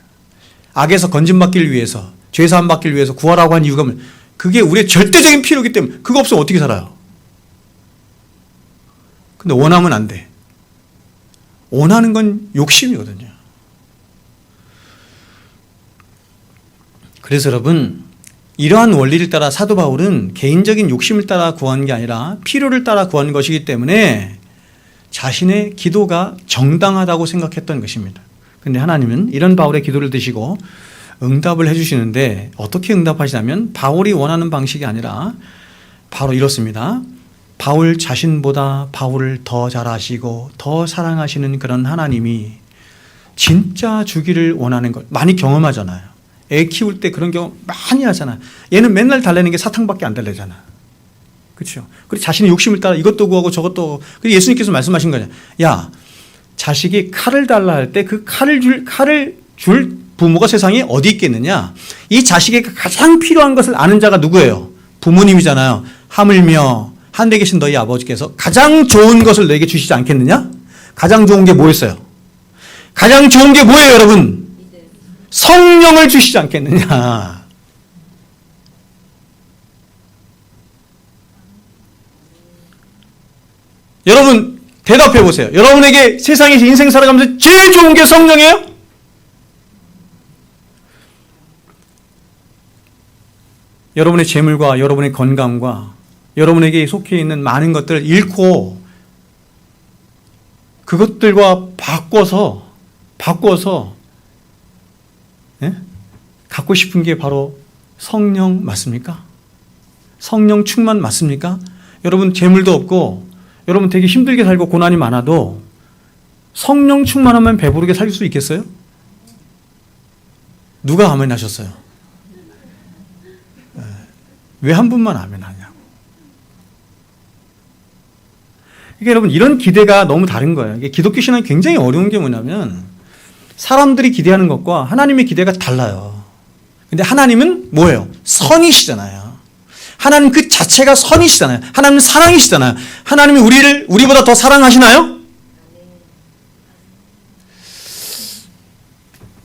악에서 건진받기를 위해서, 죄사함 받기를 위해서 구하라고 한 이유가 뭐냐면 그게 우리의 절대적인 필요이기 때문에. 그거 없으면 어떻게 살아요? 근데 원하면 안 돼. 원하는 건 욕심이거든요. 그래서 여러분, 이러한 원리를 따라 사도 바울은 개인적인 욕심을 따라 구한 게 아니라 필요를 따라 구한 것이기 때문에 자신의 기도가 정당하다고 생각했던 것입니다. 그런데 하나님은 이런 바울의 기도를 드시고 응답을 해주시는데, 어떻게 응답하시냐면 바울이 원하는 방식이 아니라 바로 이렇습니다. 바울 자신보다 바울을 더 잘 아시고 더 사랑하시는 그런 하나님이 진짜 주기를 원하는 것, 많이 경험하잖아요. 애 키울 때 그런 경험 많이 하잖아. 얘는 맨날 달래는 게 사탕밖에 안 달래잖아. 그렇죠? 그리고 자신의 욕심을 따라 이것도 구하고 저것도 구하고. 그리고 예수님께서 말씀하신 거냐. 야, 자식이 칼을 달라 할 때 그 칼을 줄 부모가 세상에 어디 있겠느냐. 이 자식에게 가장 필요한 것을 아는 자가 누구예요? 부모님이잖아요. 하물며 하늘에 계신 너희 아버지께서 가장 좋은 것을 너에게 주시지 않겠느냐? 가장 좋은 게 뭐였어요? 가장 좋은 게 뭐예요, 여러분? 성령을 주시지 않겠느냐. 여러분 대답해 보세요. 여러분에게 세상에서 인생 살아가면서 제일 좋은 게 성령이에요? 여러분의 재물과 여러분의 건강과 여러분에게 속해 있는 많은 것들을 잃고 그것들과 바꿔서 갖고 싶은 게 바로 성령 맞습니까? 성령 충만 맞습니까? 여러분 재물도 없고 여러분 되게 힘들게 살고 고난이 많아도 성령 충만하면 배부르게 살 수 있겠어요? 누가 아멘 하셨어요? 왜 한 분만 아멘 하냐고. 그러니까 여러분 이런 기대가 너무 다른 거예요. 이게 기독교 신앙이 굉장히 어려운 게 뭐냐면 사람들이 기대하는 것과 하나님의 기대가 달라요. 근데 하나님은 뭐예요? 선이시잖아요. 하나님 그 자체가 선이시잖아요. 하나님은 사랑이시잖아요. 하나님이 우리보다 더 사랑하시나요?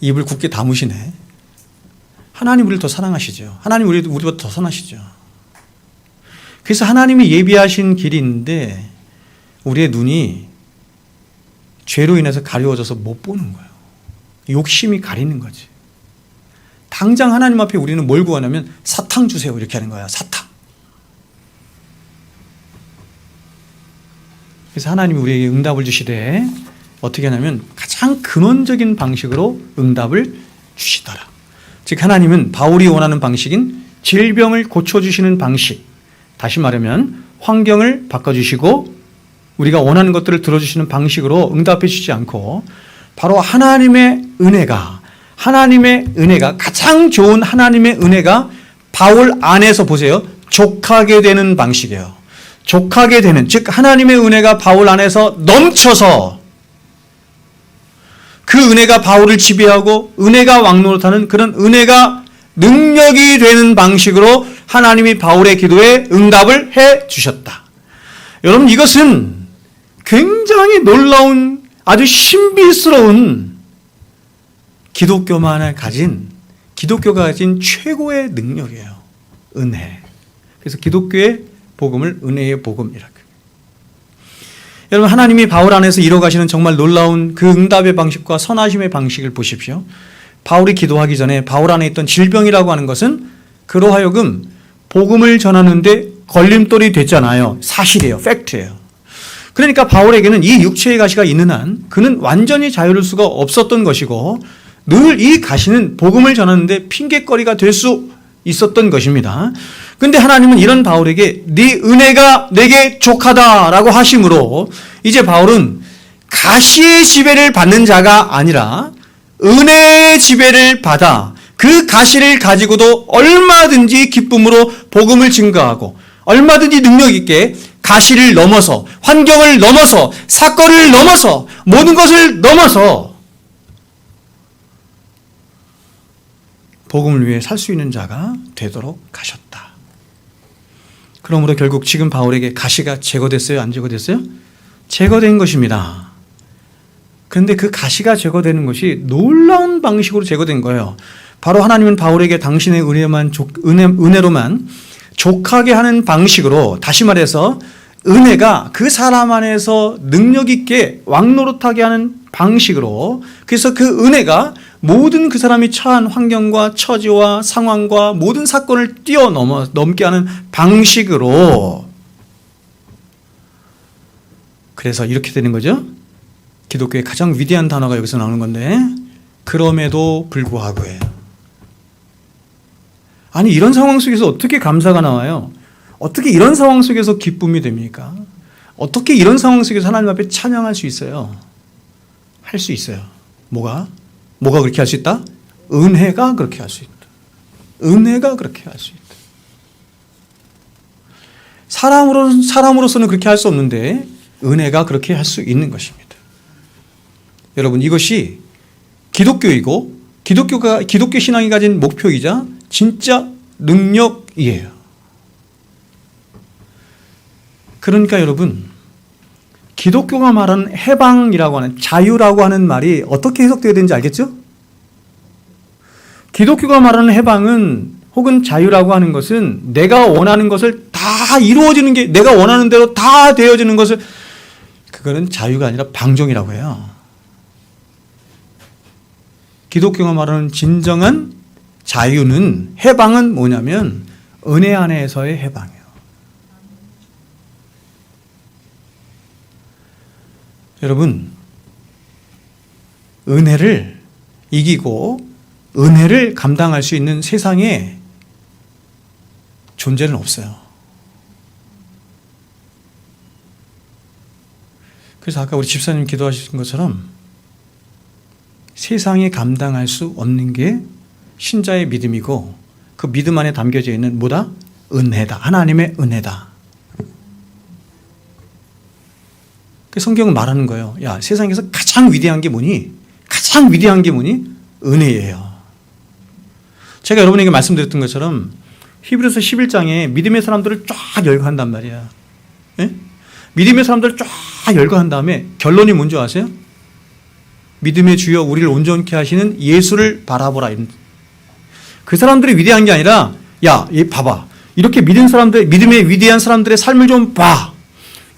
입을 굳게 다무시네. 하나님 우리를 더 사랑하시죠. 하나님 우리보다 더 선하시죠. 그래서 하나님이 예비하신 길이 있는데 우리의 눈이 죄로 인해서 가려워져서 못 보는 거예요. 욕심이 가리는 거지. 당장 하나님 앞에 우리는 뭘 구하냐면 사탕 주세요 이렇게 하는 거야. 사탕. 그래서 하나님이 우리에게 응답을 주시되 어떻게 하냐면 가장 근원적인 방식으로 응답을 주시더라. 즉 하나님은 바울이 원하는 방식인 질병을 고쳐주시는 방식, 다시 말하면 환경을 바꿔주시고 우리가 원하는 것들을 들어주시는 방식으로 응답해 주지 않고 바로 하나님의 은혜가 가장 좋은 하나님의 은혜가 바울 안에서 보세요. 족하게 되는 방식이에요. 족하게 되는, 즉 하나님의 은혜가 바울 안에서 넘쳐서 그 은혜가 바울을 지배하고 은혜가 왕노릇하는 그런 은혜가 능력이 되는 방식으로 하나님이 바울의 기도에 응답을 해 주셨다. 여러분 이것은 굉장히 놀라운 아주 신비스러운 기독교가 가진 최고의 능력이에요. 은혜. 그래서 기독교의 복음을 은혜의 복음이라고. 여러분 하나님이 바울 안에서 이뤄가시는 정말 놀라운 그 응답의 방식과 선하심의 방식을 보십시오. 바울이 기도하기 전에 바울 안에 있던 질병이라고 하는 것은 그로 하여금 복음을 전하는데 걸림돌이 됐잖아요. 사실이에요. 팩트예요. 그러니까 바울에게는 이 육체의 가시가 있는 한 그는 완전히 자유로울 수가 없었던 것이고 늘 이 가시는 복음을 전하는데 핑계거리가 될 수 있었던 것입니다. 그런데 하나님은 이런 바울에게 네 은혜가 내게 족하다라고 하심으로 이제 바울은 가시의 지배를 받는 자가 아니라 은혜의 지배를 받아 그 가시를 가지고도 얼마든지 기쁨으로 복음을 증거하고 얼마든지 능력 있게 가시를 넘어서 환경을 넘어서 사건을 넘어서 모든 것을 넘어서 복음을 위해 살 수 있는 자가 되도록 하셨다. 그러므로 결국 지금 바울에게 가시가 제거됐어요? 안 제거됐어요? 제거된 것입니다. 그런데 그 가시가 제거되는 것이 놀라운 방식으로 제거된 거예요. 바로 하나님은 바울에게 당신의 은혜로만 족하게 하는 방식으로, 다시 말해서 은혜가 그 사람 안에서 능력 있게 왕노릇하게 하는 방식으로, 그래서 그 은혜가 모든 그 사람이 처한 환경과 처지와 상황과 모든 사건을 뛰어넘게 하는 방식으로, 그래서 이렇게 되는 거죠. 기독교의 가장 위대한 단어가 여기서 나오는 건데, 그럼에도 불구하고예요. 아니, 이런 상황 속에서 어떻게 감사가 나와요? 어떻게 이런 상황 속에서 기쁨이 됩니까? 어떻게 이런 상황 속에서 하나님 앞에 찬양할 수 있어요? 할 수 있어요. 뭐가 그렇게 할 수 있다? 은혜가 그렇게 할 수 있다. 은혜가 그렇게 할 수 있다. 사람으로서는 그렇게 할 수 없는데 은혜가 그렇게 할 수 있는 것입니다. 여러분, 이것이 기독교이고 기독교 신앙이 가진 목표이자 진짜 능력이에요. 그러니까 여러분, 기독교가 말하는 해방이라고 하는, 자유라고 하는 말이 어떻게 해석되어야 되는지 알겠죠? 기독교가 말하는 해방은, 혹은 자유라고 하는 것은 내가 원하는 것을 다 이루어지는 게, 내가 원하는 대로 다 되어지는 것을, 그거는 자유가 아니라 방종이라고 해요. 기독교가 말하는 진정한 자유는, 해방은 뭐냐면 은혜 안에서의 해방이에요. 여러분, 은혜를 이기고 은혜를 감당할 수 있는 세상에 존재는 없어요. 그래서 아까 우리 집사님 기도하신 것처럼 세상에 감당할 수 없는 게 신자의 믿음이고, 그 믿음 안에 담겨져 있는 뭐다? 은혜다. 하나님의 은혜다. 성경은 말하는 거예요. 야, 세상에서 가장 위대한 게 뭐니? 가장 위대한 게 뭐니? 은혜예요. 제가 여러분에게 말씀드렸던 것처럼 히브리서 11장에 믿음의 사람들을 쫙 열거한단 말이야. 예? 믿음의 사람들을 쫙 열거한 다음에 결론이 뭔지 아세요? 믿음의 주여 우리를 온전케 하시는 예수를 바라보라. 그 사람들이 위대한 게 아니라, 야, 얘 봐봐. 이렇게 믿음의 위대한 사람들의 삶을 좀 봐.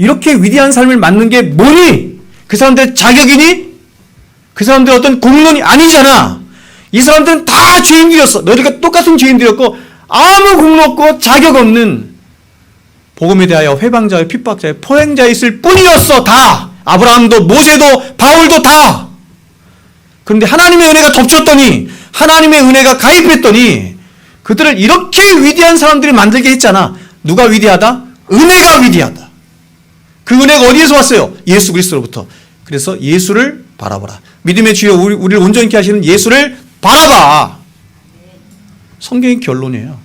이렇게 위대한 삶을 만든 게 뭐니? 그 사람들의 자격이니? 그 사람들의 어떤 공론이 아니잖아. 이 사람들은 다 죄인들이었어. 너희들과 똑같은 죄인들이었고 아무 공로 없고 자격 없는, 복음에 대하여 회방자여 핍박자여 포행자여 있을 뿐이었어. 다. 아브라함도 모세도 바울도 다. 그런데 하나님의 은혜가 덮쳤더니, 하나님의 은혜가 가입했더니 그들을 이렇게 위대한 사람들이 만들게 했잖아. 누가 위대하다? 은혜가 위대하다. 그 은혜가 어디에서 왔어요? 예수 그리스도로부터. 그래서 예수를 바라보라. 믿음의 주여 우리를 온전케 하시는 예수를 바라봐. 성경의 결론이에요.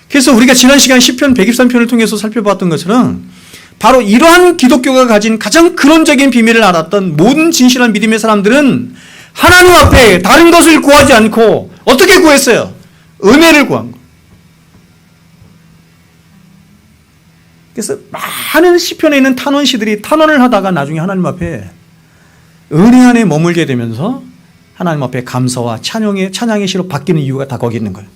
그래서 우리가 지난 시간 시편 123편을 통해서 살펴봤던 것처럼 바로 이러한 기독교가 가진 가장 근원적인 비밀을 알았던 모든 진실한 믿음의 사람들은 하나님 앞에 다른 것을 구하지 않고 어떻게 구했어요? 은혜를 구한 거예요. 그래서 많은 시편에 있는 탄원시들이 탄원을 하다가 나중에 하나님 앞에 은혜 안에 머물게 되면서 하나님 앞에 감사와 찬양의 시로 바뀌는 이유가 다 거기 있는 거예요.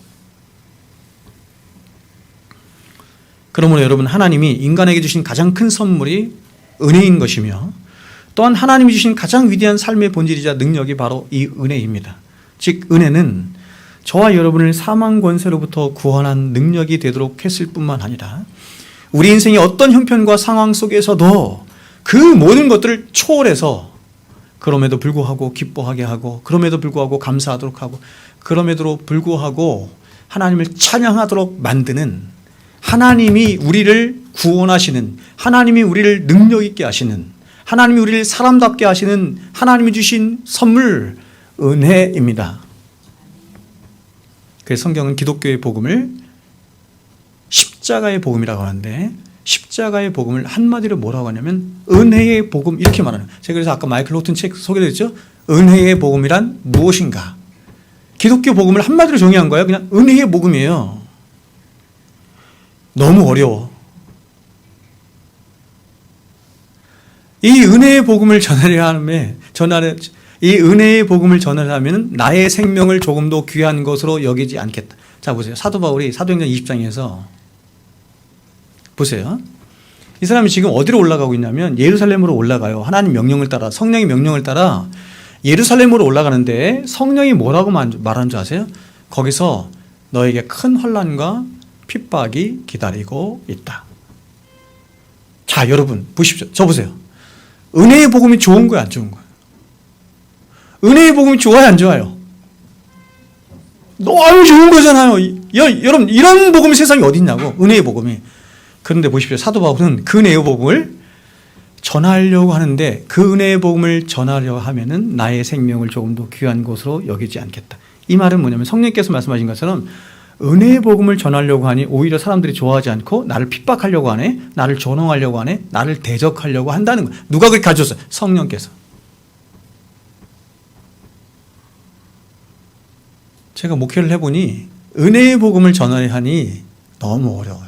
그러므로 여러분, 하나님이 인간에게 주신 가장 큰 선물이 은혜인 것이며, 또한 하나님이 주신 가장 위대한 삶의 본질이자 능력이 바로 이 은혜입니다. 즉, 은혜는 저와 여러분을 사망 권세로부터 구원한 능력이 되도록 했을 뿐만 아니라 우리 인생의 어떤 형편과 상황 속에서도 그 모든 것들을 초월해서 그럼에도 불구하고 기뻐하게 하고, 그럼에도 불구하고 감사하도록 하고, 그럼에도 불구하고 하나님을 찬양하도록 만드는, 하나님이 우리를 구원하시는, 하나님이 우리를 능력 있게 하시는, 하나님이 우리를 사람답게 하시는 하나님이 주신 선물, 은혜입니다. 그래서 성경은 기독교의 복음을 십자가의 복음이라고 하는데, 십자가의 복음을 한마디로 뭐라고 하냐면 은혜의 복음, 이렇게 말하는. 제가 그래서 아까 마이클 호튼 책 소개드렸죠. 은혜의 복음이란 무엇인가? 기독교 복음을 한마디로 정의한 거예요. 그냥 은혜의 복음이에요. 너무 어려워. 이 은혜의 복음을 이 은혜의 복음을 전하려면 나의 생명을 조금도 귀한 것으로 여기지 않겠다. 자, 보세요. 사도 바울이 사도행전 20장에서 보세요. 이 사람이 지금 어디로 올라가고 있냐면 예루살렘으로 올라가요. 하나님 명령을 따라, 성령의 명령을 따라 예루살렘으로 올라가는데 성령이 뭐라고 말하는 줄 아세요? 거기서 너에게 큰 환난과 핍박이 기다리고 있다. 자, 여러분 보십시오. 저 보세요. 은혜의 복음이 좋은 거야, 안 좋은 거야? 은혜의 복음이 좋아요, 안 좋아요? 너무 좋은 거잖아요. 여러분, 이런 복음이 세상에 어디 있냐고, 은혜의 복음이. 그런데 보십시오. 사도 바울은 그 은혜의 복음을 전하려고 하는데, 그 은혜의 복음을 전하려고 하면은 나의 생명을 조금 더 귀한 것으로 여기지 않겠다. 이 말은 뭐냐면 성령께서 말씀하신 것처럼 은혜의 복음을 전하려고 하니 오히려 사람들이 좋아하지 않고 나를 핍박하려고 하네, 나를 조롱하려고 하네, 나를 대적하려고 한다는 거예요. 누가 그렇게 가르쳤어요? 성령께서. 제가 목회를 해보니 은혜의 복음을 전하려 하니 너무 어려워요.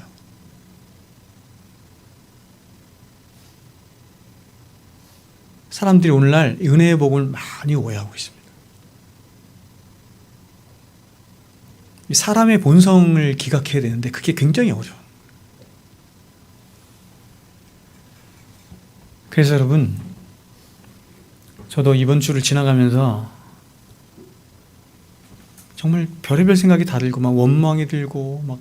사람들이 오늘날 은혜의 복음을 많이 오해하고 있습니다. 사람의 본성을 기각해야 되는데 그게 굉장히 어려워요. 그래서 여러분, 저도 이번 주를 지나가면서 정말 별의별 생각이 다 들고 막 원망이 들고 막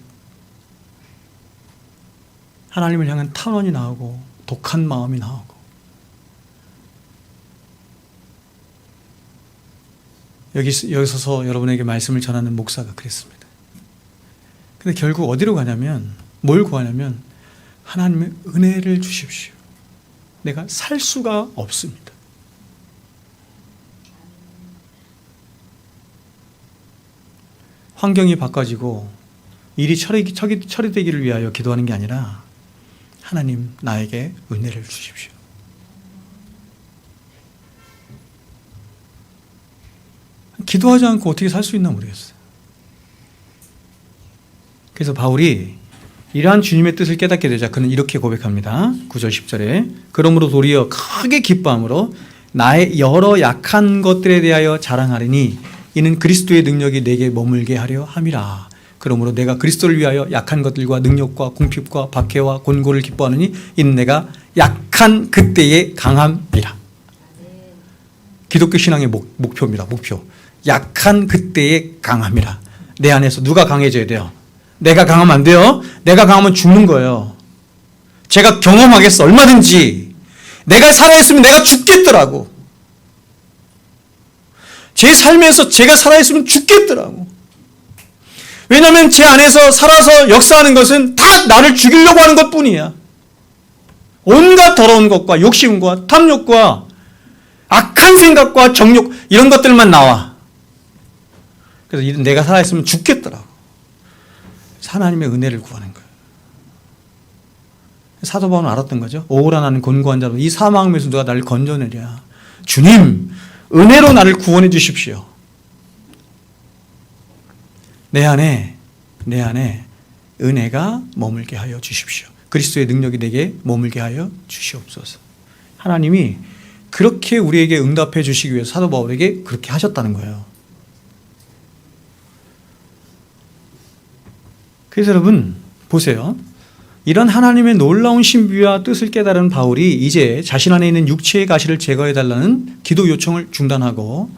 하나님을 향한 탄원이 나오고 독한 마음이 나오고, 여기 서서 여러분에게 말씀을 전하는 목사가 그랬습니다. 근데 결국 어디로 가냐면, 뭘 구하냐면 하나님의 은혜를 주십시오. 내가 살 수가 없습니다. 환경이 바꿔지고 일이 처리되기를 위하여 기도하는 게 아니라 하나님, 나에게 은혜를 주십시오. 기도하지 않고 어떻게 살 수 있나 모르겠어요. 그래서 바울이 이러한 주님의 뜻을 깨닫게 되자 그는 이렇게 고백합니다. 9절 10절에 그러므로 도리어 크게 기뻐함으로 나의 여러 약한 것들에 대하여 자랑하리니 이는 그리스도의 능력이 내게 머물게 하려 함이라. 그러므로 내가 그리스도를 위하여 약한 것들과 능력과 궁핍과 박해와 곤고를 기뻐하느니 이는 내가 약한 그때의 강함이라. 기독교 신앙의 목표입니다. 목표. 약한 그때의 강함이라. 내 안에서 누가 강해져야 돼요? 내가 강하면 안 돼요. 내가 강하면 죽는 거예요. 제가 경험하겠어. 얼마든지. 내가 살아있으면 내가 죽겠더라고. 제 삶에서 제가 살아있으면 죽겠더라고. 왜냐하면 제 안에서 살아서 역사하는 것은 다 나를 죽이려고 하는 것뿐이야. 온갖 더러운 것과 욕심과 탐욕과 악한 생각과 정욕, 이런 것들만 나와. 그래서 내가 살아있으면 죽겠더라고. 하나님의 은혜를 구하는 거예요. 사도 바울은 알았던 거죠. 오호라 나는 곤고한 자로 이 사망에서 누가 나를 건져내랴. 주님, 은혜로 나를 구원해 주십시오. 내 안에 은혜가 머물게 하여 주십시오. 그리스도의 능력이 내게 머물게 하여 주시옵소서. 하나님이 그렇게 우리에게 응답해 주시기 위해서 사도 바울에게 그렇게 하셨다는 거예요. 그래서 여러분 보세요. 이런 하나님의 놀라운 신비와 뜻을 깨달은 바울이 이제 자신 안에 있는 육체의 가시를 제거해달라는 기도 요청을 중단하고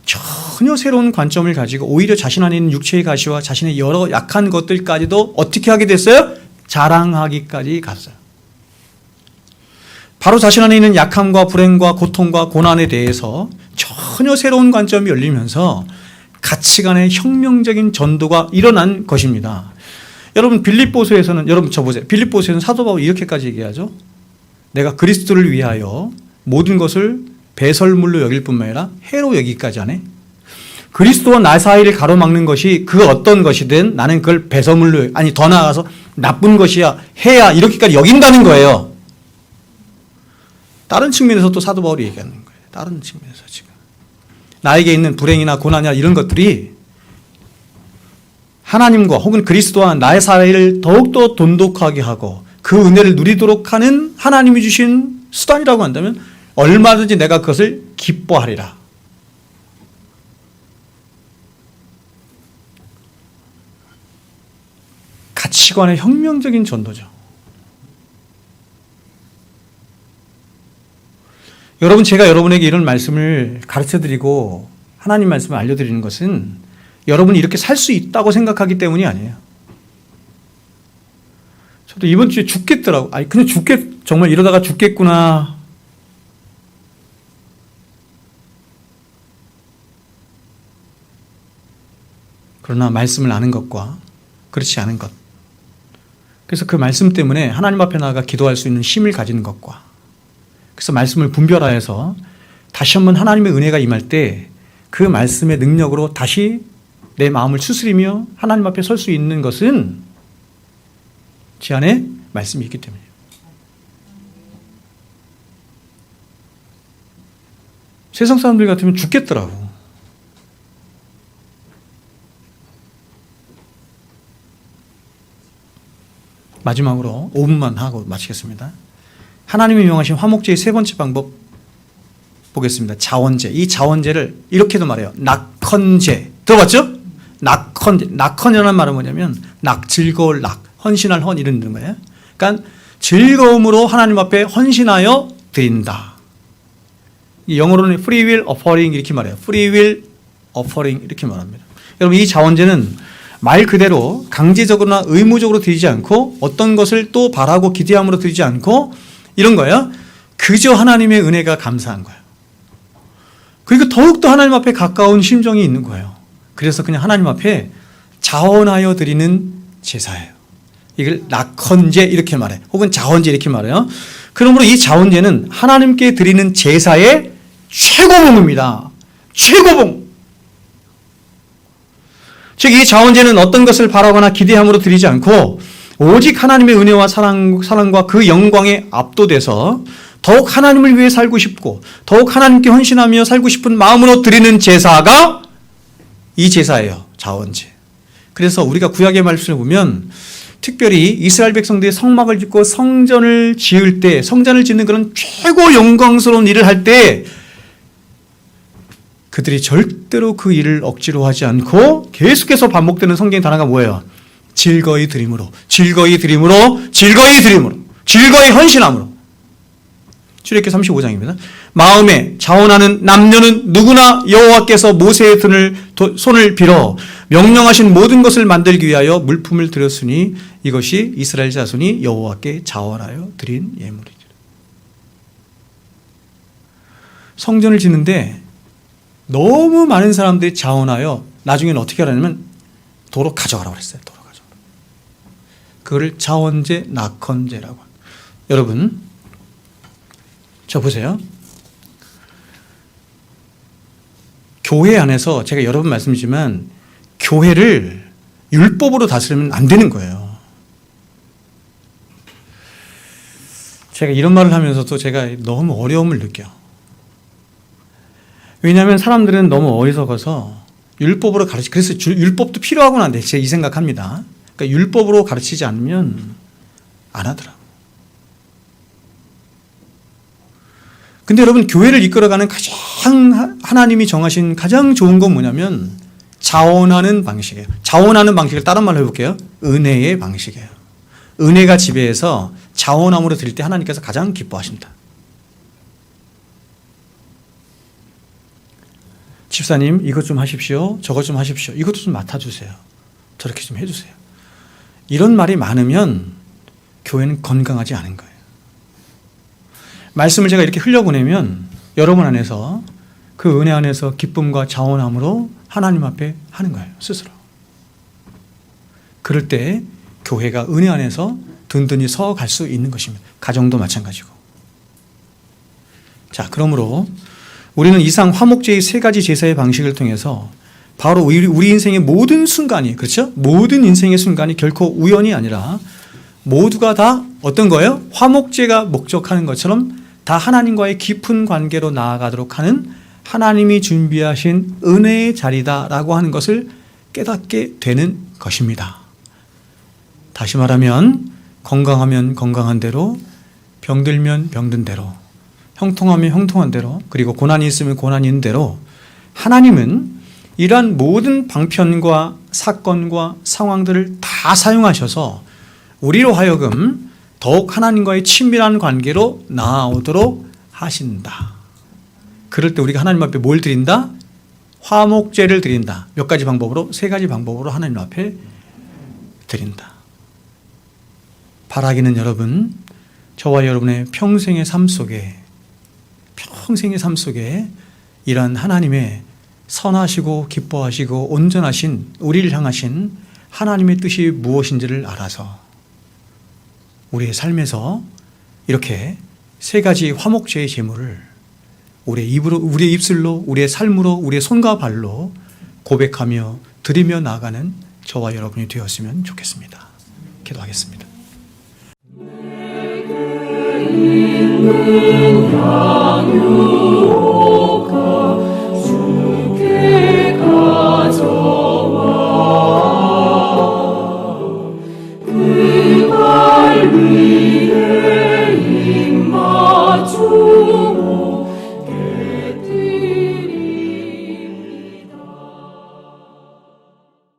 전혀 새로운 관점을 가지고 오히려 자신 안에 있는 육체의 가시와 자신의 여러 약한 것들까지도 어떻게 하게 됐어요? 자랑하기까지 갔어요. 바로 자신 안에 있는 약함과 불행과 고통과 고난에 대해서 전혀 새로운 관점이 열리면서 가치관의 혁명적인 전도가 일어난 것입니다. 여러분 빌립보서에서는, 여러분 저 보세요. 빌립보서에서는 사도 바울이 이렇게까지 얘기하죠. 내가 그리스도를 위하여 모든 것을 배설물로 여길 뿐만 아니라 해로 여기까지 하네. 그리스도와 나 사이를 가로막는 것이 그 어떤 것이든 나는 그걸 배설물로, 아니 더 나아가서 나쁜 것이야, 해야, 이렇게까지 여긴다는 거예요. 다른 측면에서 또 사도 바울이 얘기하는 거예요. 다른 측면에서 지금 나에게 있는 불행이나 고난이나 이런 것들이 하나님과 혹은 그리스도와 나의 사이를 더욱더 돈독하게 하고 그 은혜를 누리도록 하는 하나님이 주신 수단이라고 한다면 얼마든지 내가 그것을 기뻐하리라. 가치관의 혁명적인 전도죠. 여러분, 제가 여러분에게 이런 말씀을 가르쳐드리고 하나님 말씀을 알려드리는 것은 여러분이 이렇게 살 수 있다고 생각하기 때문이 아니에요. 저도 이번 주에 죽겠더라고. 아니, 그냥 정말 이러다가 죽겠구나. 그러나 말씀을 아는 것과 그렇지 않은 것. 그래서 그 말씀 때문에 하나님 앞에 나아가 기도할 수 있는 힘을 가지는 것과, 그래서 말씀을 분별하여서 다시 한번 하나님의 은혜가 임할 때 그 말씀의 능력으로 다시 내 마음을 추스리며 하나님 앞에 설 수 있는 것은 제 안에 말씀이 있기 때문이에요. 세상 사람들 같으면 죽겠더라고. 마지막으로 5분만 하고 마치겠습니다. 하나님이 명하신 화목제의 세 번째 방법 보겠습니다. 자원제. 이 자원제를 이렇게도 말해요. 낙헌제. 들어봤죠? 낙헌제. 낙헌이라는 말은 뭐냐면 즐거울 헌신할 헌 이런 거예요. 그러니까 즐거움으로 하나님 앞에 헌신하여 드린다. 영어로는 free will offering 이렇게 말해요. free will offering 이렇게 말합니다. 여러분, 이 자원제는 말 그대로 강제적으로나 의무적으로 드리지 않고 어떤 것을 또 바라고 기대함으로 드리지 않고 이런 거예요. 그저 하나님의 은혜가 감사한 거예요. 그리고 더욱더 하나님 앞에 가까운 심정이 있는 거예요. 그래서 그냥 하나님 앞에 자원하여 드리는 제사예요. 이걸 낙헌제 이렇게 말해. 혹은 자원제 이렇게 말해요. 그러므로 이 자원제는 하나님께 드리는 제사의 최고봉입니다. 최고봉. 즉, 이 자원제는 어떤 것을 바라거나 기대함으로 드리지 않고 오직 하나님의 은혜와 사랑과 그 영광에 압도돼서 더욱 하나님을 위해 살고 싶고 더욱 하나님께 헌신하며 살고 싶은 마음으로 드리는 제사가 이 제사예요. 자원제. 그래서 우리가 구약의 말씀을 보면 특별히 이스라엘 백성들이 성막을 짓고 성전을 지을 때, 성전을 짓는 그런 최고 영광스러운 일을 할 때 그들이 절대로 그 일을 억지로 하지 않고 계속해서 반복되는 성경의 단어가 뭐예요? 즐거이 드림으로, 즐거이 드림으로, 즐거이 드림으로, 즐거이 헌신함으로. 출애굽기 35장입니다. 마음에 자원하는 남녀는 누구나 여호와께서 모세의 손을 빌어 명령하신 모든 것을 만들기 위하여 물품을 드렸으니 이것이 이스라엘 자손이 여호와께 자원하여 드린 예물이죠. 성전을 짓는데 너무 많은 사람들이 자원하여 나중에는 어떻게 하라냐면 도로 가져가라고 그랬어요. 도로 가져가라. 그거를 자원제, 낙헌제라고 합니다. 여러분, 저 보세요. 교회 안에서 제가 여러 번 말씀드리지만 교회를 율법으로 다스리면 안 되는 거예요. 제가 이런 말을 하면서도 제가 너무 어려움을 느껴요. 왜냐하면 사람들은 너무 어리석어서 율법으로 그래서 율법도 필요하구나 한데 제가 이 생각합니다. 그러니까 율법으로 가르치지 않으면 안 하더라고요. 근데 여러분, 교회를 이끌어가는 가장 하나님이 정하신 가장 좋은 건 뭐냐면 자원하는 방식이에요. 자원하는 방식을 다른 말로 해볼게요. 은혜의 방식이에요. 은혜가 지배해서 자원함으로 드릴 때 하나님께서 가장 기뻐하신다. 집사님, 이것 좀 하십시오. 저것 좀 하십시오. 이것도 좀 맡아주세요. 저렇게 좀 해주세요. 이런 말이 많으면 교회는 건강하지 않은 거예요. 말씀을 제가 이렇게 흘려보내면 여러분 안에서 그 은혜 안에서 기쁨과 자원함으로 하나님 앞에 하는 거예요. 스스로. 그럴 때 교회가 은혜 안에서 든든히 서갈 수 있는 것입니다. 가정도 마찬가지고. 자, 그러므로 우리는 이상 화목제의 세 가지 제사의 방식을 통해서 바로 우리 인생의 모든 순간이, 그렇죠? 모든 인생의 순간이 결코 우연이 아니라 모두가 다 어떤 거예요? 화목제가 목적하는 것처럼 다 하나님과의 깊은 관계로 나아가도록 하는 하나님이 준비하신 은혜의 자리다라고 하는 것을 깨닫게 되는 것입니다. 다시 말하면 건강하면 건강한 대로, 병들면 병든 대로, 형통하면 형통한 대로, 그리고 고난이 있으면 고난이 있는 대로 하나님은 이러한 모든 방편과 사건과 상황들을 다 사용하셔서 우리로 하여금 더욱 하나님과의 친밀한 관계로 나아오도록 하신다. 그럴 때 우리가 하나님 앞에 뭘 드린다? 화목제를 드린다. 몇 가지 방법으로? 세 가지 방법으로 하나님 앞에 드린다. 바라기는 여러분, 저와 여러분의 평생의 삶 속에 이런 하나님의 선하시고 기뻐하시고 온전하신 우리를 향하신 하나님의 뜻이 무엇인지를 알아서 우리의 삶에서 이렇게 세 가지 화목제의 제물을 우리의 입으로, 우리의 입술로, 우리의 삶으로, 우리의 손과 발로 고백하며 드리며 나아가는 저와 여러분이 되었으면 좋겠습니다. 기도하겠습니다. 있는 양육